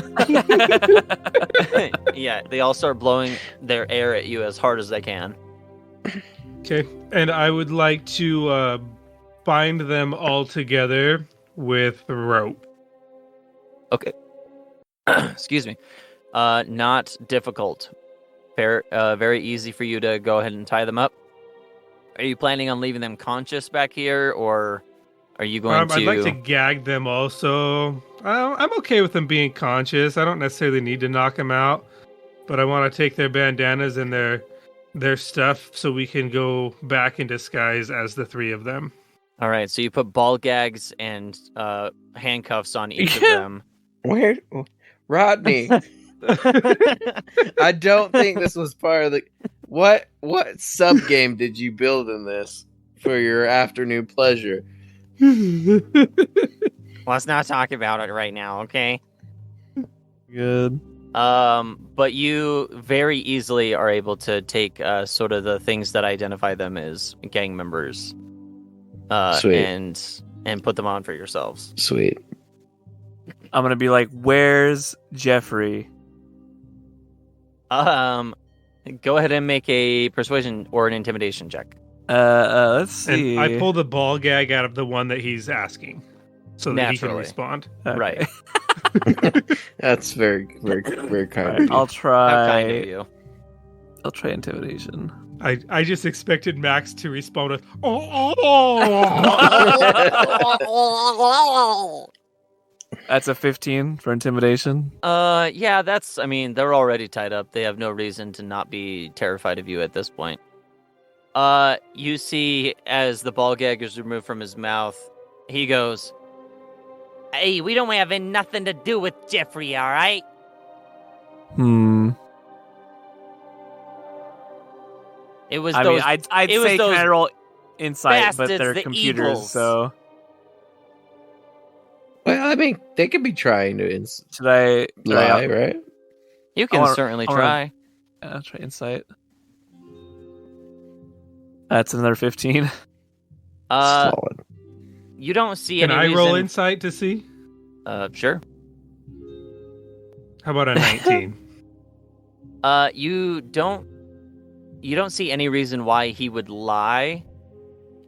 Yeah, they all start blowing their air at you as hard as they can. Okay. And I would like to bind them all together with rope. Okay. Excuse me. Not difficult. Very easy for you to go ahead and tie them up. Are you planning on leaving them conscious back here, or are you going to... I'd like to gag them also. I'm okay with them being conscious. I don't necessarily need to knock them out, but I want to take their bandanas and their stuff so we can go back in disguise as the 3 of them. All right, so you put ball gags and handcuffs on each of them. Where? Rodney. I don't think this was part of the... What sub game did you build in this for your afternoon pleasure? Let's not talk about it right now, okay? Good. But you very easily are able to take sort of the things that identify them as gang members, Sweet. and put them on for yourselves. Sweet. I'm gonna be like, where's Geffrey? Go ahead and make a persuasion or an intimidation check. Let's see. And I pull the ball gag out of the one that he's asking so that he can Naturally. respond. Okay. Right. That's very, very, very kind Alright, of you. I'll try. How kind of you. I'll try intimidation. I just expected Max to respond with, oh. That's a 15 for intimidation. Yeah, I mean, they're already tied up. They have no reason to not be terrified of you at this point. You see, as the ball gag is removed from his mouth, he goes, "Hey, we don't have nothing to do with Geffrey, all right?" It was I those. mean, I'd it was say those can I roll insight, but bastards, they're the computers, Eagles. so Well, I mean, they could be trying to should I? lie, right? You can certainly try. Try insight. That's another 15. Solid. You don't see Can any I reason... roll insight to see? Sure. How about a 19? You don't see any reason why he would lie.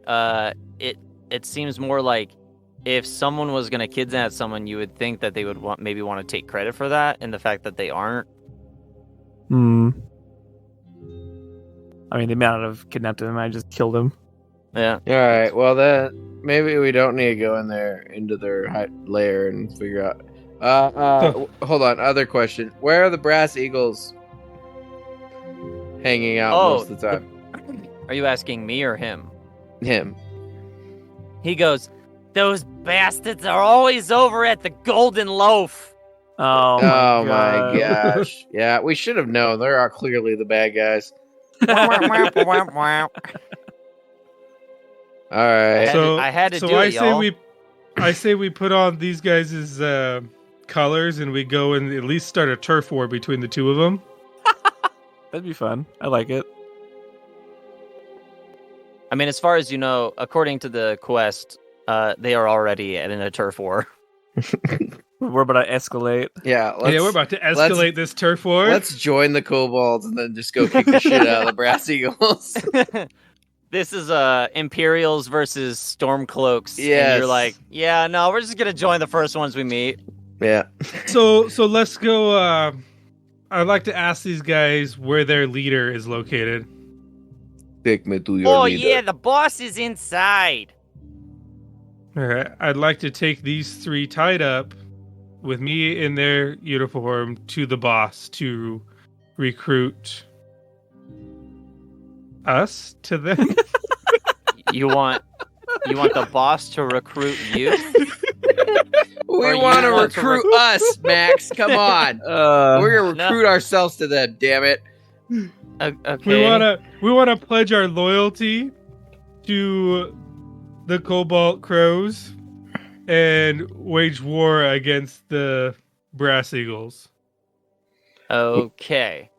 It seems more like if someone was going to kidnap someone, you would think that they would maybe want to take credit for that, and the fact that they aren't. I mean, they may not have kidnapped him. I just killed him. Yeah. All right. Well, then maybe we don't need to go in there into their lair and figure out. Hold on. Other question: where are the brass eagles hanging out most of the time? Are you asking me or him? Him. He goes, "Those bastards are always over at the Golden Loaf." Oh my gosh! Yeah, we should have known. They are clearly the bad guys. All right. I had to do it, y'all. I say we put on these guys' colors and we go and at least start a turf war between the two of them. That'd be fun. I like it. I mean, as far as you know, according to the quest, they are already in a turf war. We're about to escalate. Yeah, we're about to escalate this turf war. Let's join the kobolds and then just go kick the shit out of the brass eagles. This is Imperials versus Stormcloaks. Yes. And you're like, yeah, no, we're just gonna join the first ones we meet. Yeah. So let's go. I'd like to ask these guys where their leader is located. Take me to your leader. Yeah, the boss is inside. All right, I'd like to take these three tied up with me in their uniform to the boss to recruit us to them. You want the boss to recruit you? We want to recruit us, Max. Come on. We're going to recruit ourselves to them, damn it. Okay. We want to pledge our loyalty to the Cobalt Crows and wage war against the Brass Eagles. Okay.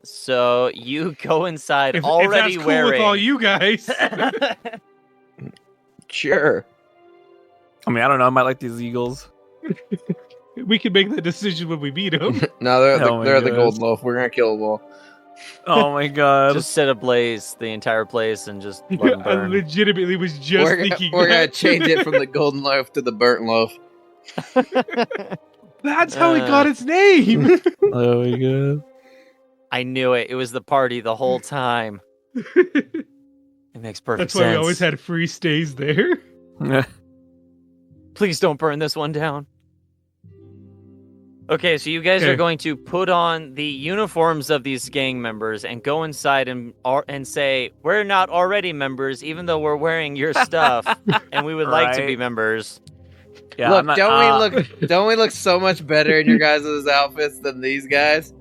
So you go inside If already that's cool wearing... with all you guys. Sure. I mean, I don't know. I might like these eagles. We can make the decision when we meet them. No, they're the gosh. Golden Loaf. We're going to kill them all. Oh my god. Just set ablaze the entire place and just let them I burn. legitimately was just thinking We're going that. to change it from the Golden Loaf to the Burnt Loaf. That's how it got its name. Oh my god. I knew it. It was the party the whole time. It makes perfect That's sense. why we always had free stays there. Please don't burn this one down. Okay, so you guys are going to put on the uniforms of these gang members and go inside and say, we're not already members, even though we're wearing your stuff, and we would like to be members. Yeah, look, don't we look so much better in your guys' outfits than these guys?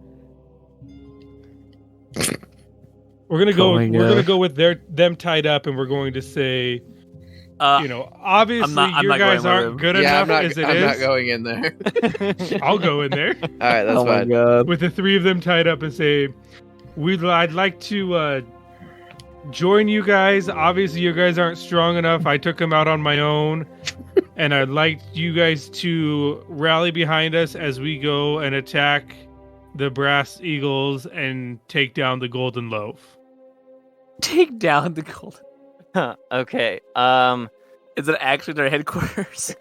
We're gonna go. Oh my We're gonna gosh. go with them tied up, and we're going to say, obviously I'm you not guys going with aren't him. good Yeah, enough as it I'm is. not going in there. I'll go in there All right, that's Oh my fine. god. with the three of them tied up and say, I'd like to join you guys. Obviously, you guys aren't strong enough. I took them out on my own, and I'd like you guys to rally behind us as we go and attack the Brass Eagles and take down the Golden Loaf. Take down the gold. Okay. Is it actually their headquarters?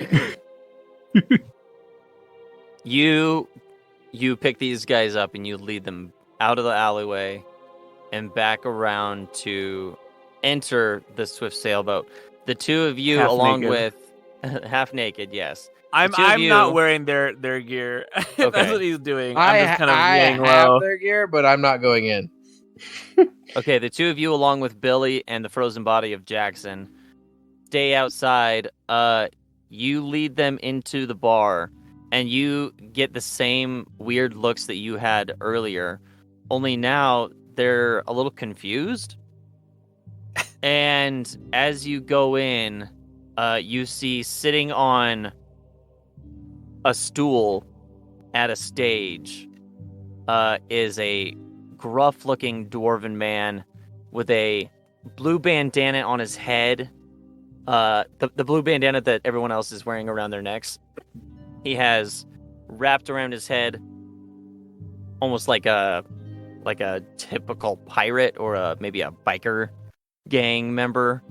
You pick these guys up and you lead them out of the alleyway and back around to enter the swift sailboat. The two of you, Half along naked. with half naked, yes. I'm The two of you- not wearing their gear. Okay. That's what he's doing. I I'm just kind of laying have low. their gear, but I'm not going in. Okay, the two of you, along with Billy and the frozen body of Jackson, stay outside. You lead them into the bar, and you get the same weird looks that you had earlier, only now they're a little confused. And as you go in, you see sitting on a stool at a stage is a gruff-looking dwarven man with a blue bandana on his head. The blue bandana that everyone else is wearing around their necks. He has wrapped around his head, almost like a typical pirate or maybe a biker gang member,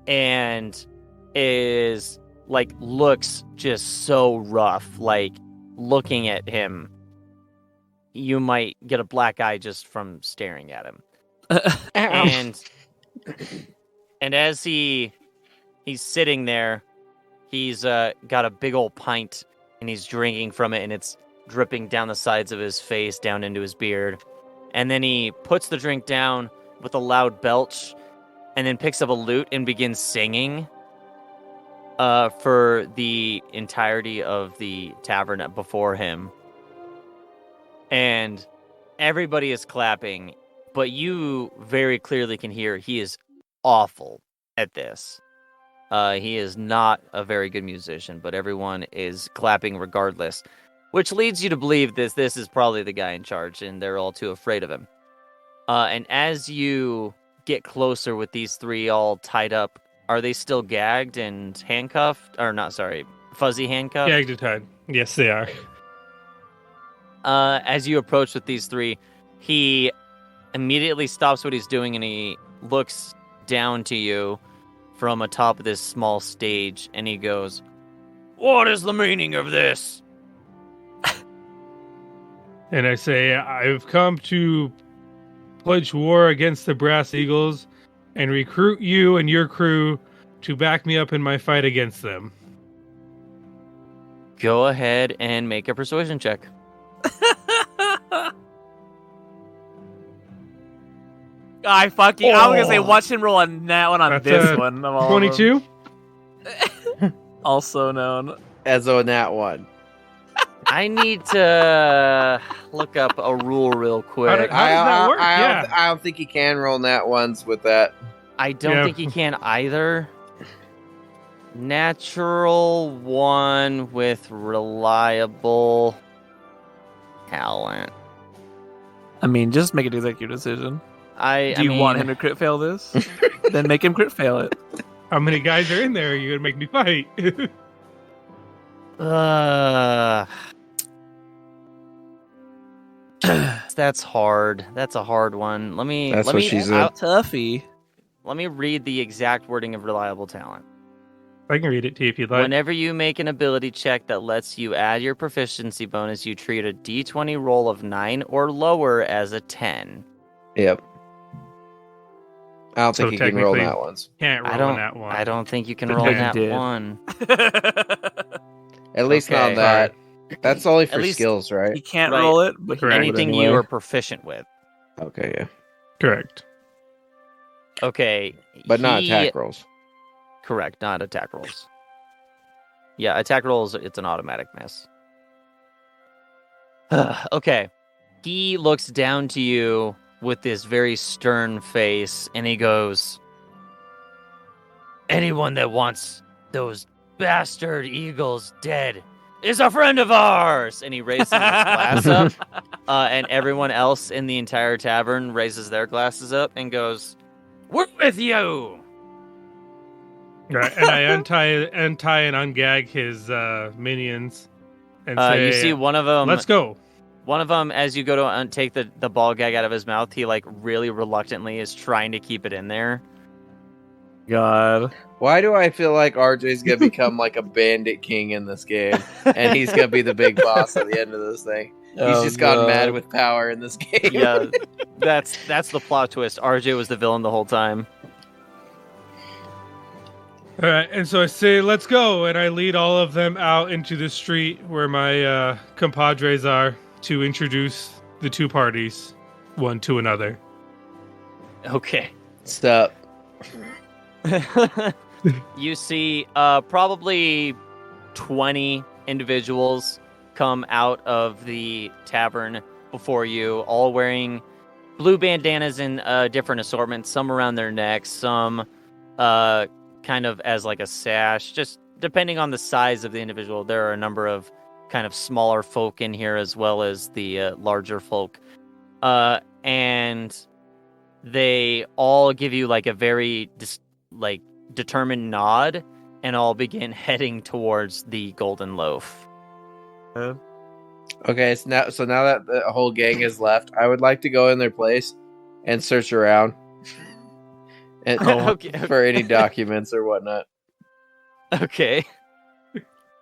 and is looks just so rough. Like, looking at him, you might get a black eye just from staring at him. and as he's sitting there, he's got a big old pint, and he's drinking from it, and it's dripping down the sides of his face, down into his beard. And then he puts the drink down with a loud belch, and then picks up a lute and begins singing for the entirety of the tavern before him. And everybody is clapping, but you very clearly can hear he is awful at this. He is not a very good musician, but everyone is clapping regardless, which leads you to believe this is probably the guy in charge, and they're all too afraid of him. And as you get closer with these three all tied up, are they still gagged and handcuffed? Or not, sorry, fuzzy handcuffed? Gagged and tied. Yes, they are. As you approach with these three, he immediately stops what he's doing, and he looks down to you from atop of this small stage, and he goes, "What is the meaning of this?" And I say, I've come to pledge war against the Brass Eagles and recruit you and your crew to back me up in my fight against them. Go ahead and make a persuasion check. I was gonna say, watch him roll on that one on That's this one. Of all 22? Also known as a nat one. I need to look up a rule real quick. How does that work? I don't think you can roll nat ones with that. I don't think you can either. Natural one with reliable talent. I mean, just make an executive decision. Do Do you want him to crit fail this? Then make him crit fail it. How many guys are in there? You're going to make me fight. That's hard. That's a hard one. That's what she said. Tuffy. Let me read the exact wording of reliable talent. I can read it to you if you'd like. Whenever you make an ability check that lets you add your proficiency bonus, you treat a d20 roll of 9 or lower as a 10. Yep. I don't think So you can roll technically- nat ones. Can't roll that one. I don't think you can But roll then you that did. one. At least not Okay. on that. That's only for At least- skills, He right? can't Right. roll it, but he Correct. can roll it Anything anyway. you are proficient with. Okay, yeah. Correct. Okay. But not attack rolls. Correct, not attack rolls. Yeah, attack rolls, it's an automatic miss. Okay. He looks down to you with this very stern face, and he goes, "Anyone that wants those bastard eagles dead is a friend of ours!" And he raises his glass up, and everyone else in the entire tavern raises their glasses up and goes, "We're with you!" Right, and I untie and ungag his minions, and say, You see one of them. "Let's go." One of them, as you go to take the ball gag out of his mouth, he really reluctantly is trying to keep it in there. God. Why do I feel like RJ's gonna become like a bandit king in this game, and he's gonna be the big boss at the end of this thing? He's just gotten mad with power in this game. Yeah, that's the plot twist. RJ was the villain the whole time. All right, and so I say, "Let's go," and I lead all of them out into the street where my compadres are to introduce the two parties, one to another. Okay. Stop. You see probably 20 individuals come out of the tavern before you, all wearing blue bandanas in different assortments, some around their necks, some kind of as like a sash. Just depending on the size of the individual, there are a number of kind of smaller folk in here as well as the larger folk. And they all give you like a very determined nod and all begin heading towards the golden loaf. Okay, so now that the whole gang is left, I would like to go in their place and search around and Okay. for any documents or whatnot. Okay.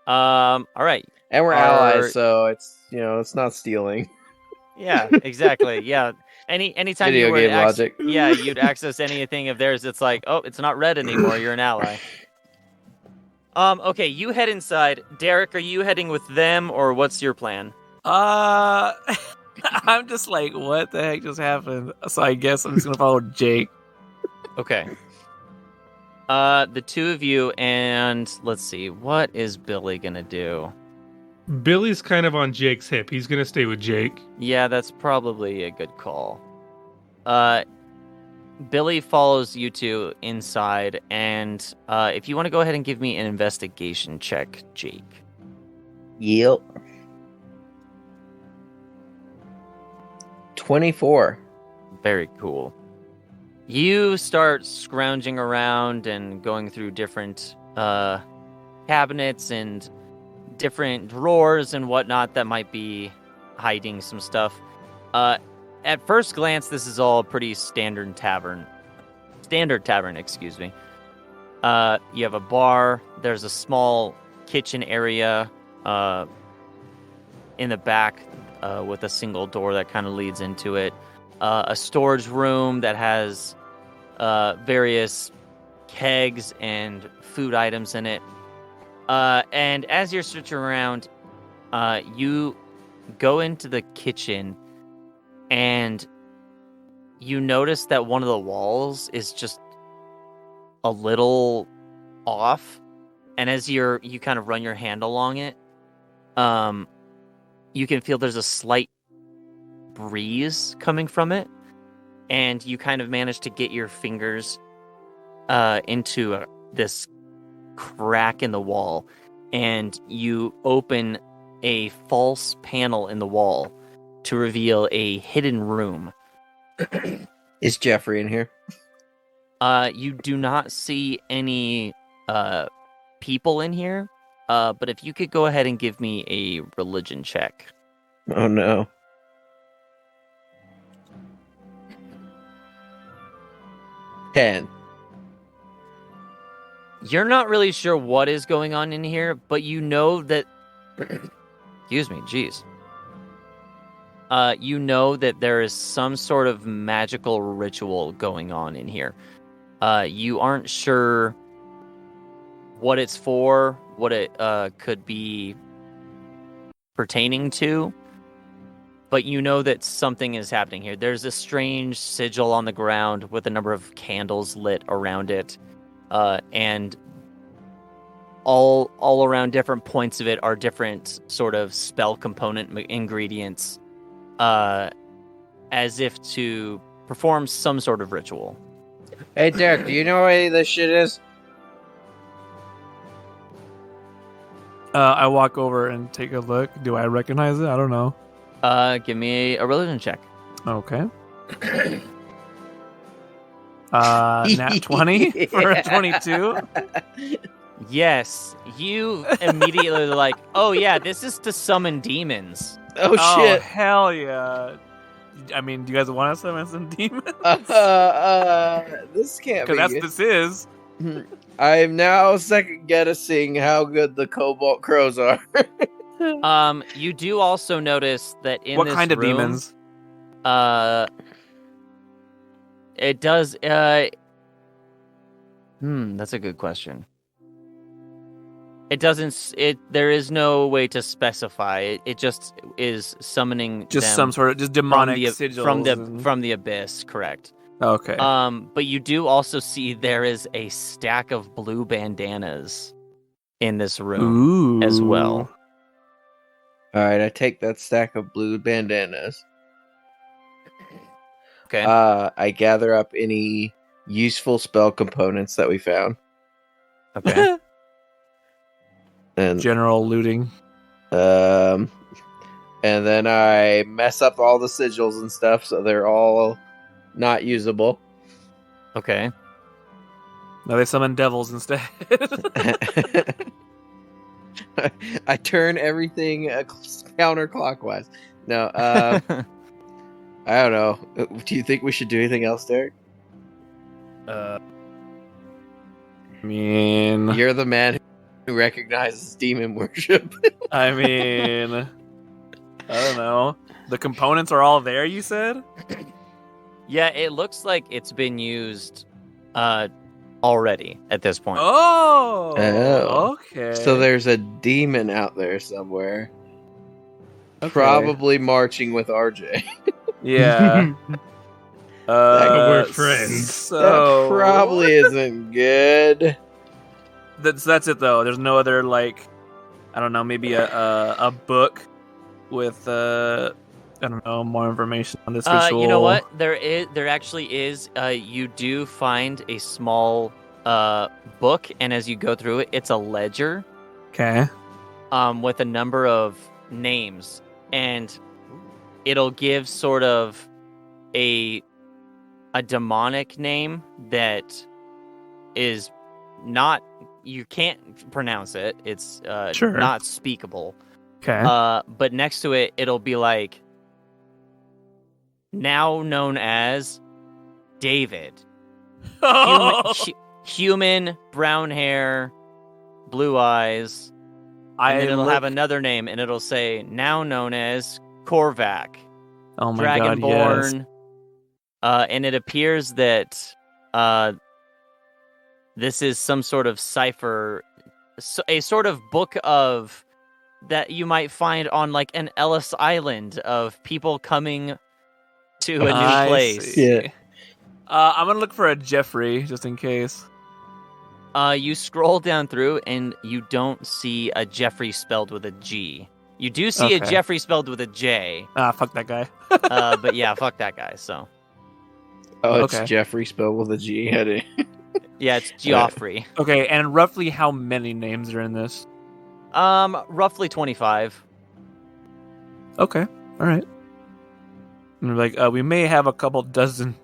All right. And we're allies, so it's not stealing. Yeah, exactly. Yeah. Anytime Video you were game logic. Yeah, you'd access anything of theirs, it's like, oh, it's not red anymore, you're an ally. Okay, you head inside. Derek, are you heading with them or what's your plan? I'm just like, what the heck just happened? So I guess I'm just gonna follow Jake. Okay. The two of you, and let's see, what is Billy gonna do? Billy's kind of on Jake's hip. He's gonna stay with Jake. Yeah, that's probably a good call. Billy follows you two inside, and if you want to go ahead and give me an investigation check, Jake. Yep. 24. Very cool. You start scrounging around and going through different cabinets and different drawers and whatnot that might be hiding some stuff. At first glance, this is all a pretty standard tavern. Excuse me. You have a bar. There's a small kitchen area in the back with a single door that kind of leads into it. A storage room that has various kegs and food items in it. And as you're searching around, you go into the kitchen and you notice that one of the walls is just a little off. And as you kind of run your hand along it, you can feel there's a slight breeze coming from it. And you kind of manage to get your fingers into this crack in the wall. And you open a false panel in the wall to reveal a hidden room. Is Geffrey in here? You do not see any people in here, but if you could go ahead and give me a religion check. Oh no. $10. You're not really sure what is going on in here, but you know that... Excuse me, jeez. You know that there is some sort of magical ritual going on in here. You aren't sure what it's for, what it could be pertaining to, but you know that something is happening here. There's a strange sigil on the ground with a number of candles lit around it, and all around different points of it are different sort of spell component ingredients, as if to perform some sort of ritual. Hey, Derek, do you know what any of this shit is? I walk over and take a look. Do I recognize it? I don't know. Give me a religion check. Okay. Nat 20 for a 22. Yes, you immediately are like, oh yeah, this is to summon demons. Oh shit. Hell yeah. I mean, do you guys want to summon some demons? This can't be Because that's good. this is. I am now second guessing how good the Cobalt Crows are. You do also notice that in What this kind of room, demons? it does. That's a good question. It doesn't. There is no way to specify. It just is summoning. Just them some sort of just demonic from sigils from the abyss. Correct. Okay. But you do also see there is a stack of blue bandanas in this room as well. Alright, I take that stack of blue bandanas. Okay. I gather up any useful spell components that we found. Okay. And General looting. And then I mess up all the sigils and stuff, so they're all not usable. Okay. No, they summon devils instead. I turn everything counterclockwise. No, I don't know. Do you think we should do anything else, Derek? I mean, You're the man who recognizes demon worship. I don't know. The components are all there, you said? Yeah, it looks like it's been used already at this point. Oh, okay. So there's a demon out there somewhere. Okay. Probably marching with RJ. Yeah. We're friends. So That probably isn't good. that's it though. There's no other like, I don't know, maybe a book with I don't know, more information on this ritual. You know what? There actually is. You do find a small book, and as you go through it, it's a ledger. Okay. With a number of names, and it'll give sort of a demonic name that is not, you can't pronounce it. It's Sure. not speakable. Okay. But next to it, it'll be like, now known as David. Human, brown hair, blue eyes. And then it'll have another name, and it'll say, now known as Korvac. Oh my god, yes. Dragonborn. And it appears that this is some sort of cipher, a sort of book of that you might find on like an Ellis Island of people coming to a new place. See. Yeah. I'm gonna look for a Geffrey just in case. You scroll down through and you don't see a Geffrey spelled with a G. You do see a Okay. Geffrey spelled with a J. Fuck that guy. But yeah, fuck that guy. So Oh, it's Okay. Jeffrey spelled with a G. yeah, it's Geoffrey. Okay, and roughly how many names are in this? Roughly 25. Okay, all right. And like, we may have a couple dozen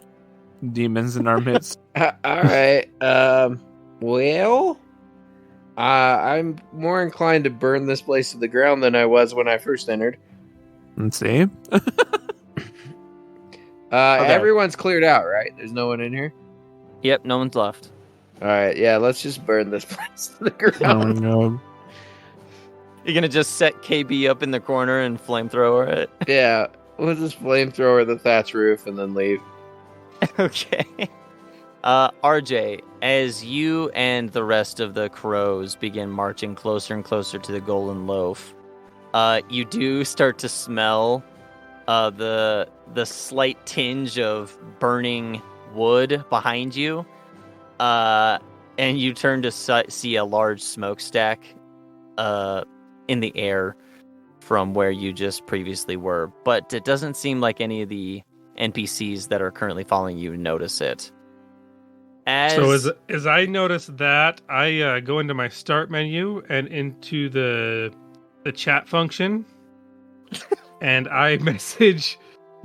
demons in our midst. All right. Well, I'm more inclined to burn this place to the ground than I was when I first entered. Let's see. Everyone's cleared out, right? There's no one in here. Yep, no one's left. All right. Yeah, let's just burn this place to the Oh ground. no. You're gonna just set KB up in the corner and flamethrower it? Yeah, we'll just flamethrower the thatch roof and then leave. Okay. RJ, as you and the rest of the crows begin marching closer and closer to the golden loaf, you do start to smell the slight tinge of burning wood behind you, and you turn to see a large smokestack in the air from where you just previously were, but it doesn't seem like any of the NPCs that are currently following you notice it. So as I notice that, I go into my start menu and into the chat function, and I message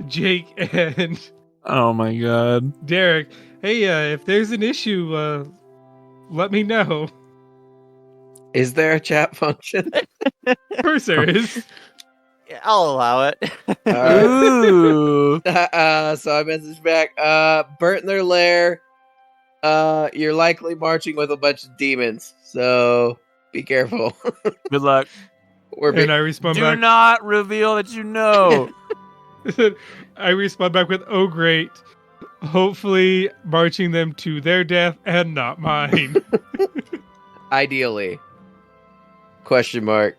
Jake and Oh my god. Derek, hey, if there's an issue, let me know. Is there a chat function? Of course there is. I'll allow it. All right. Ooh. So I messaged back, burnt in their lair. You're likely marching with a bunch of demons, so be careful. Good luck. And I respond Do back. not reveal that you know. I respond back with, "Oh great! Hopefully, marching them to their death and not mine." Ideally. Question mark.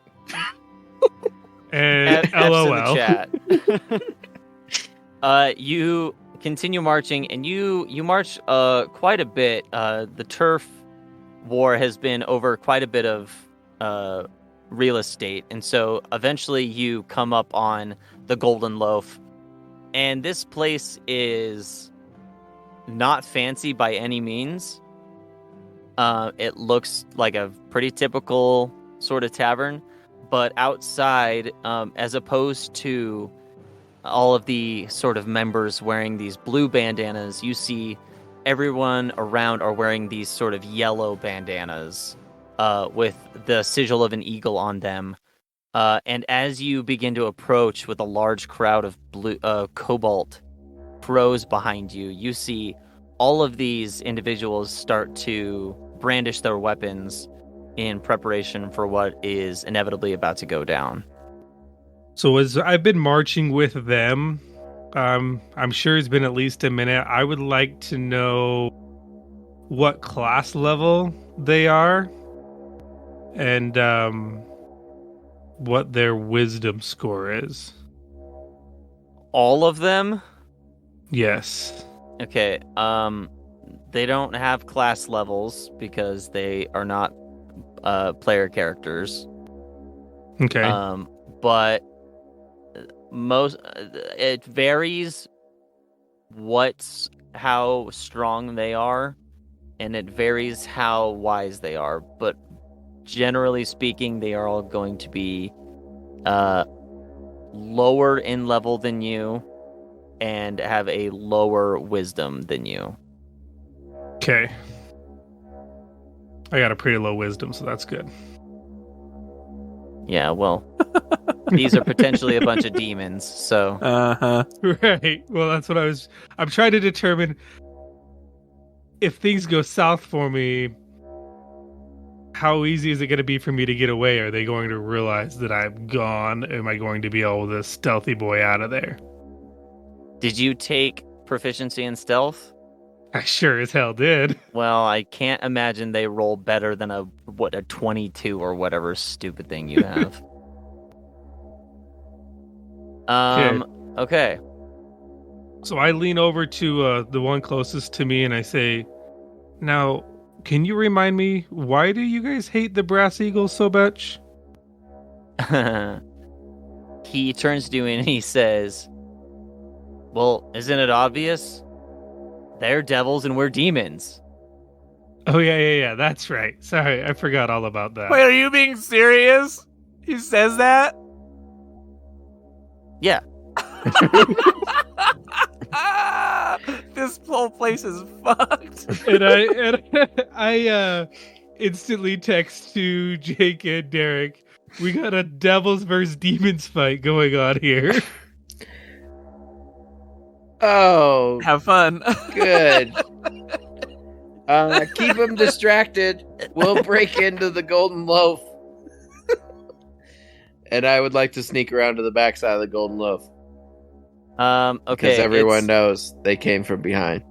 And F's in LOL. the chat. You continue marching, and you march quite a bit. The turf war has been over quite a bit of real estate, and so eventually you come up on the Golden Loaf, and this place is not fancy by any means. It looks like a pretty typical sort of tavern, but outside, as opposed to all of the sort of members wearing these blue bandanas, you see everyone around are wearing these sort of yellow bandanas with the sigil of an eagle on them. And as you begin to approach with a large crowd of blue cobalt crows behind you, you see all of these individuals start to brandish their weapons in preparation for what is inevitably about to go down. So as I've been marching with them, I'm sure it's been at least a minute. I would like to know what class level they are and what their wisdom score is. All of them? Yes. Okay, they don't have class levels because they are not player characters. Okay. But it varies how strong they are, and it varies how wise they are. But generally speaking, they are all going to be lower in level than you and have a lower wisdom than you. Okay. I got a pretty low wisdom, so that's good. Yeah, well, these are potentially a bunch of demons, so... Right. Well, that's what I'm trying to determine if things go south for me, how easy is it going to be for me to get away? Are they going to realize that I'm gone? Am I going to be able to stealthy boy out of there? Did you take proficiency in stealth? I sure as hell did. Well, I can't imagine they roll better than a 22 or whatever stupid thing you have. Okay. So I lean over to the one closest to me and I say, now, can you remind me, why do you guys hate the Brass Eagles so much? He turns to you and he says, well, isn't it obvious? They're devils and we're demons. Oh, yeah, that's right. Sorry, I forgot all about that. Wait, are you being serious? He says that? Yeah. This whole place is fucked. And I instantly text to Jake and Derek, we got a devils versus demons fight going on here. Oh, Have fun. good. Keep them distracted. We'll break into the golden loaf. And I would like to sneak around to the backside of the golden loaf. Okay. Because everyone knows they came from behind.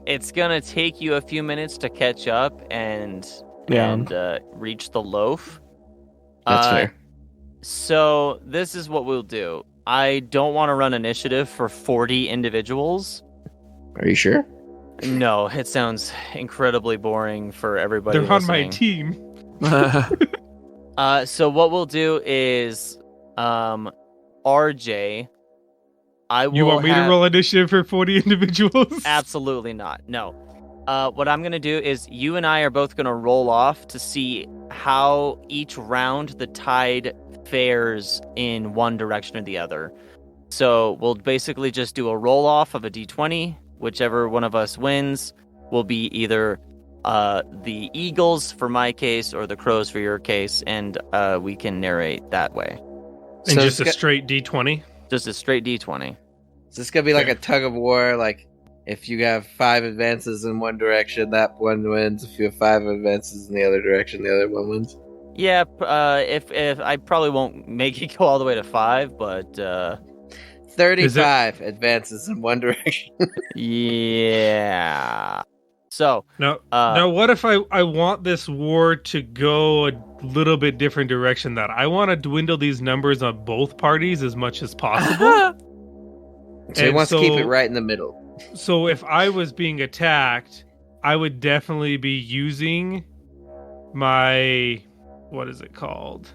It's gonna take you a few minutes to catch up and reach the loaf. That's fair. So this is what we'll do. I don't want to run initiative for 40 individuals. Are you sure? No, it sounds incredibly boring for everybody. They're listening. on my team. So what we'll do is, RJ, You want me to roll initiative for 40 individuals? Absolutely not. No. What I'm going to do is you and I are both going to roll off to see how each round the tide fares in one direction or the other. So we'll basically just do a roll off of a d20. Whichever one of us wins will be either the Eagles for my case or the Crows for your case, and we can narrate that way. And So just a straight D20? Just a straight d20. Is this gonna be like a tug of war? Like, if you have 5 advances in one direction, that one wins. If you have 5 advances in the other direction, the other one wins. Yeah, if I probably won't make it go all the way to 5, but 35 advances in one direction. yeah. So Now, what if I want this war to go a little bit different direction? That I want to dwindle these numbers on both parties as much as possible. So he And wants to keep it right in the middle. So if I was being attacked, I would definitely be using my, what is it called?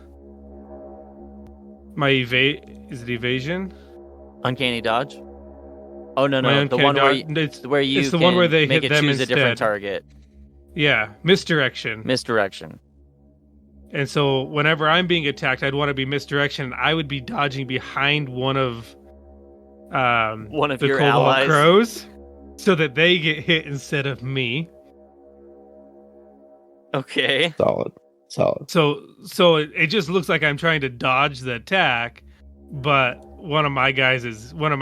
My is it evasion? uncanny dodge. Oh no, My the one uncanny where dodge- where you it's the can one where they make hit it them choose a different instead. target. Yeah, misdirection. Misdirection. And so whenever I'm being attacked, I'd want to be misdirection. I would be dodging behind one of One of the your Cobalt allies. Crows so that they get hit instead of me. Okay. Solid. So it just looks like I'm trying to dodge the attack, but one of my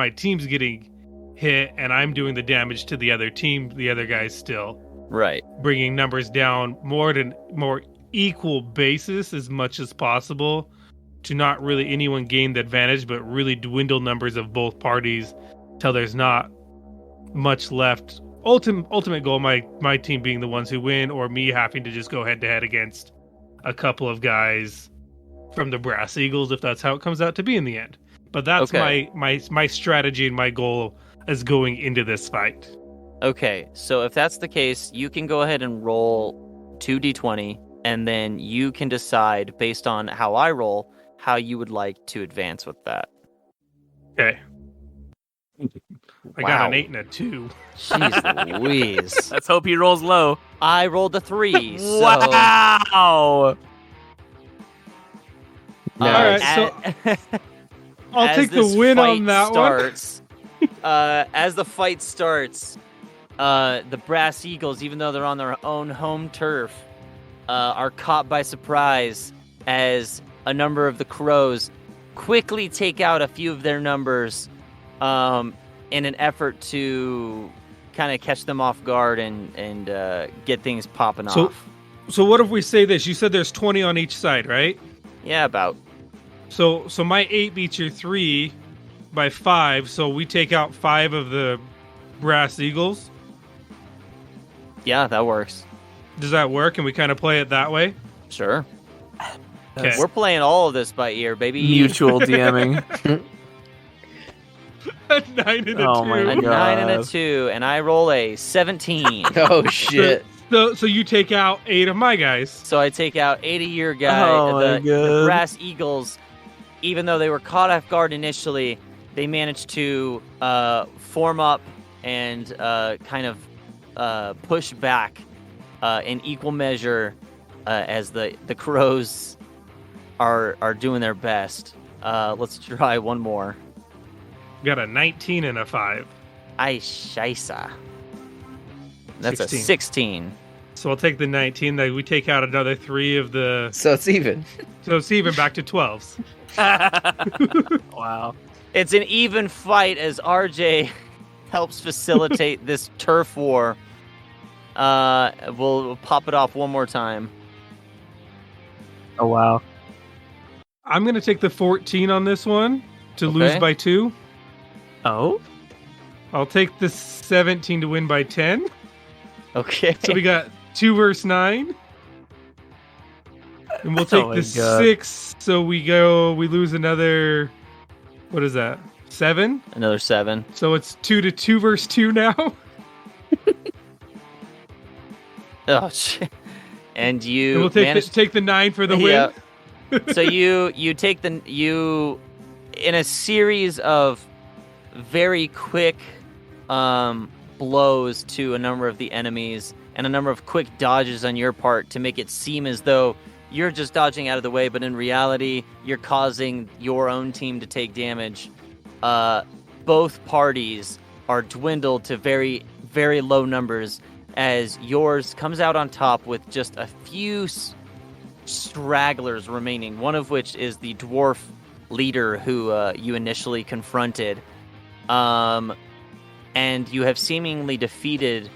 team's getting hit, and I'm doing the damage to the other team. The other guy's still Right. bringing numbers down more equal basis as much as possible to not really anyone gain the advantage, but really dwindle numbers of both parties till there's not much left. Ultimate goal, my team being the ones who win, or me having to just go head to head against a couple of guys from the Brass Eagles, if that's how it comes out to be in the end. But that's Okay. my strategy and my goal as going into this fight. Okay, so if that's the case, you can go ahead and roll 2d20, and then you can decide, based on how I roll, how you would like to advance with that. Okay. I got an 8 and a 2. Jeez Louise. Let's hope he rolls low. I rolled a 3, so... Wow. Alright, so I'll as take the this win fight on that starts, as the fight starts, the Brass Eagles, even though they're on their own home turf, are caught by surprise as a number of the Crows quickly take out a few of their numbers in an effort to kind of catch them off guard and get things popping off. So what if we say this? You said there's 20 on each side, right? Yeah, about. So my 8 beats your 3 by 5, so we take out 5 of the Brass Eagles. Yeah, that works. Does that work? And we kind of play it that way? Sure. Okay. We're playing all of this by ear, baby. Mutual DMing. 9 and a 2. Oh my A God. 9 and a 2, and I roll a 17. Oh shit! So you take out 8 of my guys. So I take out 8 of your guy. Oh my the God. Brass Eagles, even though they were caught off guard initially, they managed to form up and kind of push back in equal measure as the Crows are doing their best. Let's try one more. Got a 19 and a 5. Ay, scheisse. That's 16. a 16. So I'll take the 19. Then we take out another 3 of the. So it's even. So it's even back to 12s. Wow. It's an even fight as RJ helps facilitate this turf war. We'll pop it off one more time. Oh wow. I'm going to take the 14 on this one to lose Okay. by 2. Oh. I'll take the 17 to win by 10. Okay. So we got 2 versus 9. And we'll take Oh my the God. 6. So we lose another. What is that? 7? Another 7. So it's 2 to 2 versus 2 now. Oh shit. And you And we'll managed take the 9 for the Yeah. win. So you take in a series of very quick blows to a number of the enemies and a number of quick dodges on your part to make it seem as though you're just dodging out of the way, but in reality you're causing your own team to take damage. Both parties are dwindled to very, very low numbers as yours comes out on top with just a few stragglers remaining, one of which is the dwarf leader who you initially confronted. And you have seemingly defeated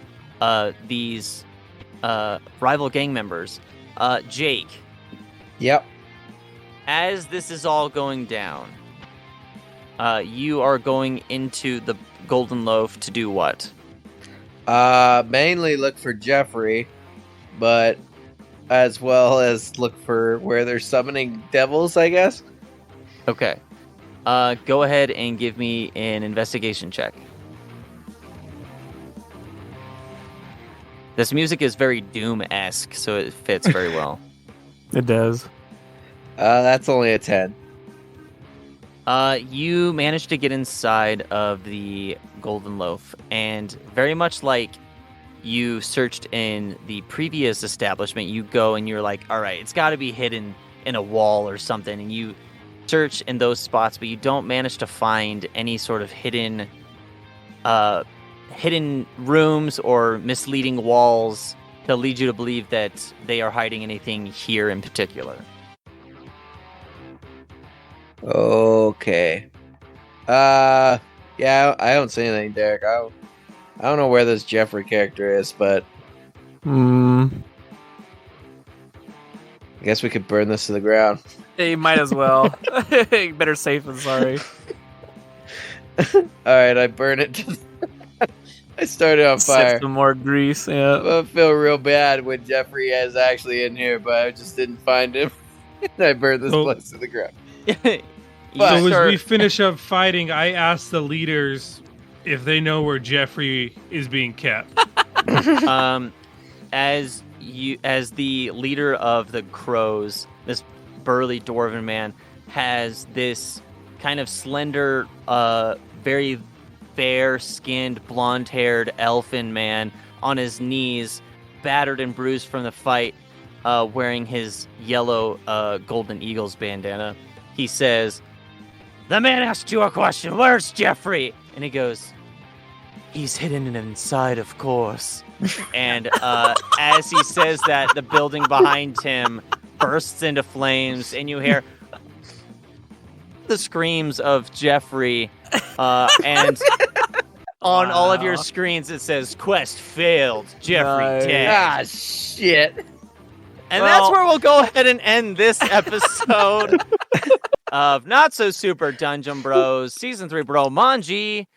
these rival gang members. Jake, Yep. as this is all going down, you are going into the Golden Loaf to do what? Mainly look for Geffrey, but as well as look for where they're summoning devils, I guess. Okay. Go ahead and give me an investigation check. This music is very Doom-esque, so it fits very well. It does. That's only a 10. You managed to get inside of the Golden Loaf, and very much like you searched in the previous establishment, you go and you're like, all right, it's got to be hidden in a wall or something, and you search in those spots, but you don't manage to find any sort of hidden rooms or misleading walls to lead you to believe that they are hiding anything here in particular. Okay. Yeah, I don't see anything, Derek. I don't know where this Geffrey character is, but I guess we could burn this to the ground. You might as well. Better safe than sorry. Alright, I burn it. I started on fire. Set some more grease, yeah. I feel real bad when Geffrey is actually in here, but I just didn't find him. I burned this place to the ground. So as we finish up fighting, I asked the leaders if they know where Geffrey is being kept. As the leader of the crows, this burly dwarven man has this kind of slender, very fair-skinned, blonde-haired elfin man on his knees, battered and bruised from the fight, wearing his yellow Golden Eagles bandana. He says, "The man asked you a question. Where's Geffrey?" And he goes, "He's hidden inside, of course." And as he says that, the building behind him bursts into flames, and you hear the screams of Geffrey, and on all of your screens it says, "Quest failed, Geffrey dead." Ah, shit. And that's where we'll go ahead and end this episode of Not So Super Dungeon Bros Season 3 Bro Manji.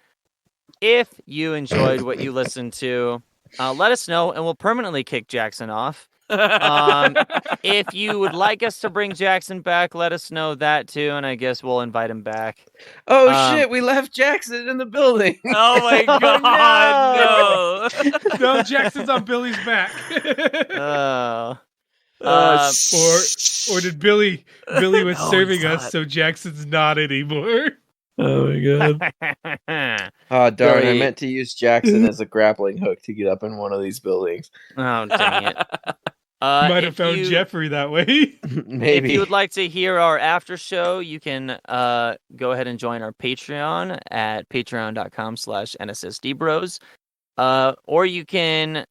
If you enjoyed what you listened to, let us know and we'll permanently kick Jackson off. If you would like us to bring Jackson back, let us know that too, and I guess we'll invite him back. Oh shit, we left Jackson in the building. Oh my god, no. No, Jackson's on Billy's back. Or did Billy was serving us, so Jackson's not anymore. Oh my god. Oh darn, I meant to use Jackson as a grappling hook to get up in one of these buildings. Oh dang it. Might have found Geffrey that way. Maybe. If you would like to hear our after show, you can go ahead and join our Patreon at patreon.com/NSSDBros. Or you can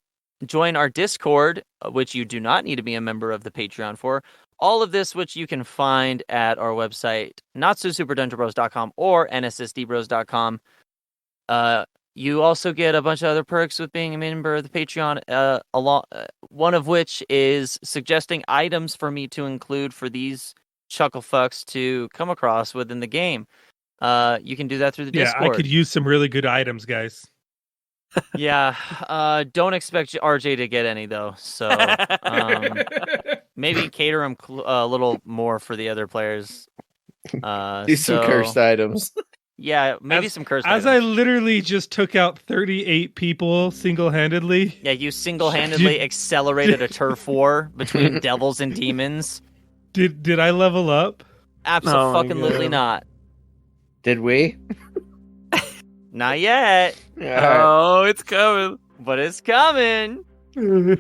join our Discord, which you do not need to be a member of the Patreon for. All of this, which you can find at our website, notsosuperdungeonbros.com or nssdbros.com. You also get a bunch of other perks with being a member of the Patreon, one of which is suggesting items for me to include for these chucklefucks to come across within the game. You can do that through the Discord. Yeah, I could use some really good items, guys. Yeah, don't expect RJ to get any, though. So maybe cater them a little more for the other players. Do some cursed items. Yeah, maybe some cursed items. As I literally just took out 38 people single-handedly. Yeah, you single-handedly accelerated a turf war between devils and demons. Did I level up? Absolutely not. Did we? Not yet. Oh, it's coming. But it's coming. Oh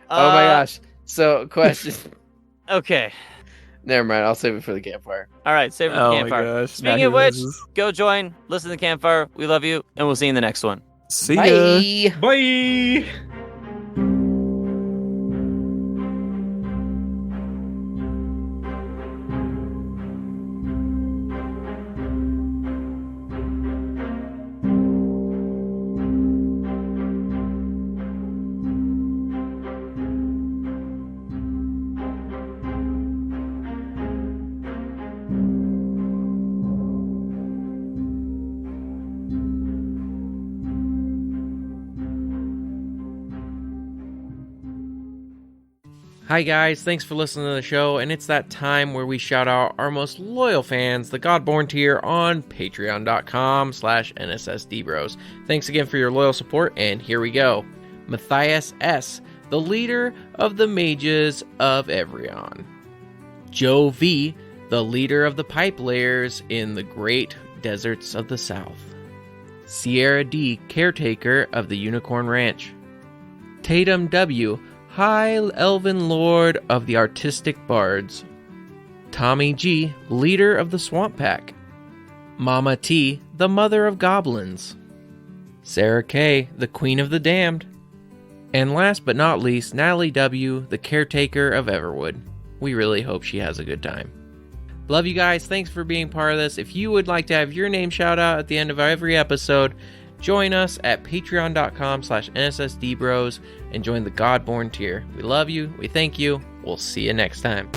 my gosh. So, question. Okay. Never mind, I'll save it for the campfire. All right, save it for the campfire. My gosh. Speaking of which, go join, listen to the campfire. We love you, and we'll see you in the next one. See ya. Bye. Hi guys, thanks for listening to the show, and it's that time where we shout out our most loyal fans, the Godborn tier, on patreon.com/NSSDBros. Thanks again for your loyal support, and here we go. Matthias S., the leader of the mages of Evrion. Joe V., the leader of the pipe layers in the great deserts of the south. Sierra D., caretaker of the Unicorn Ranch. Tatum W., High Elven Lord of the Artistic Bards. Tommy G., Leader of the Swamp Pack. Mama T., the Mother of Goblins. Sarah K., the Queen of the Damned. And last but not least, Natalie W., the Caretaker of Everwood. We really hope she has a good time. Love you guys. Thanks for being part of this. If you would like to have your name shout out at the end of every episode, join us at patreon.com/NSSDBros and join the Godborn tier. We love you. We thank you. We'll see you next time.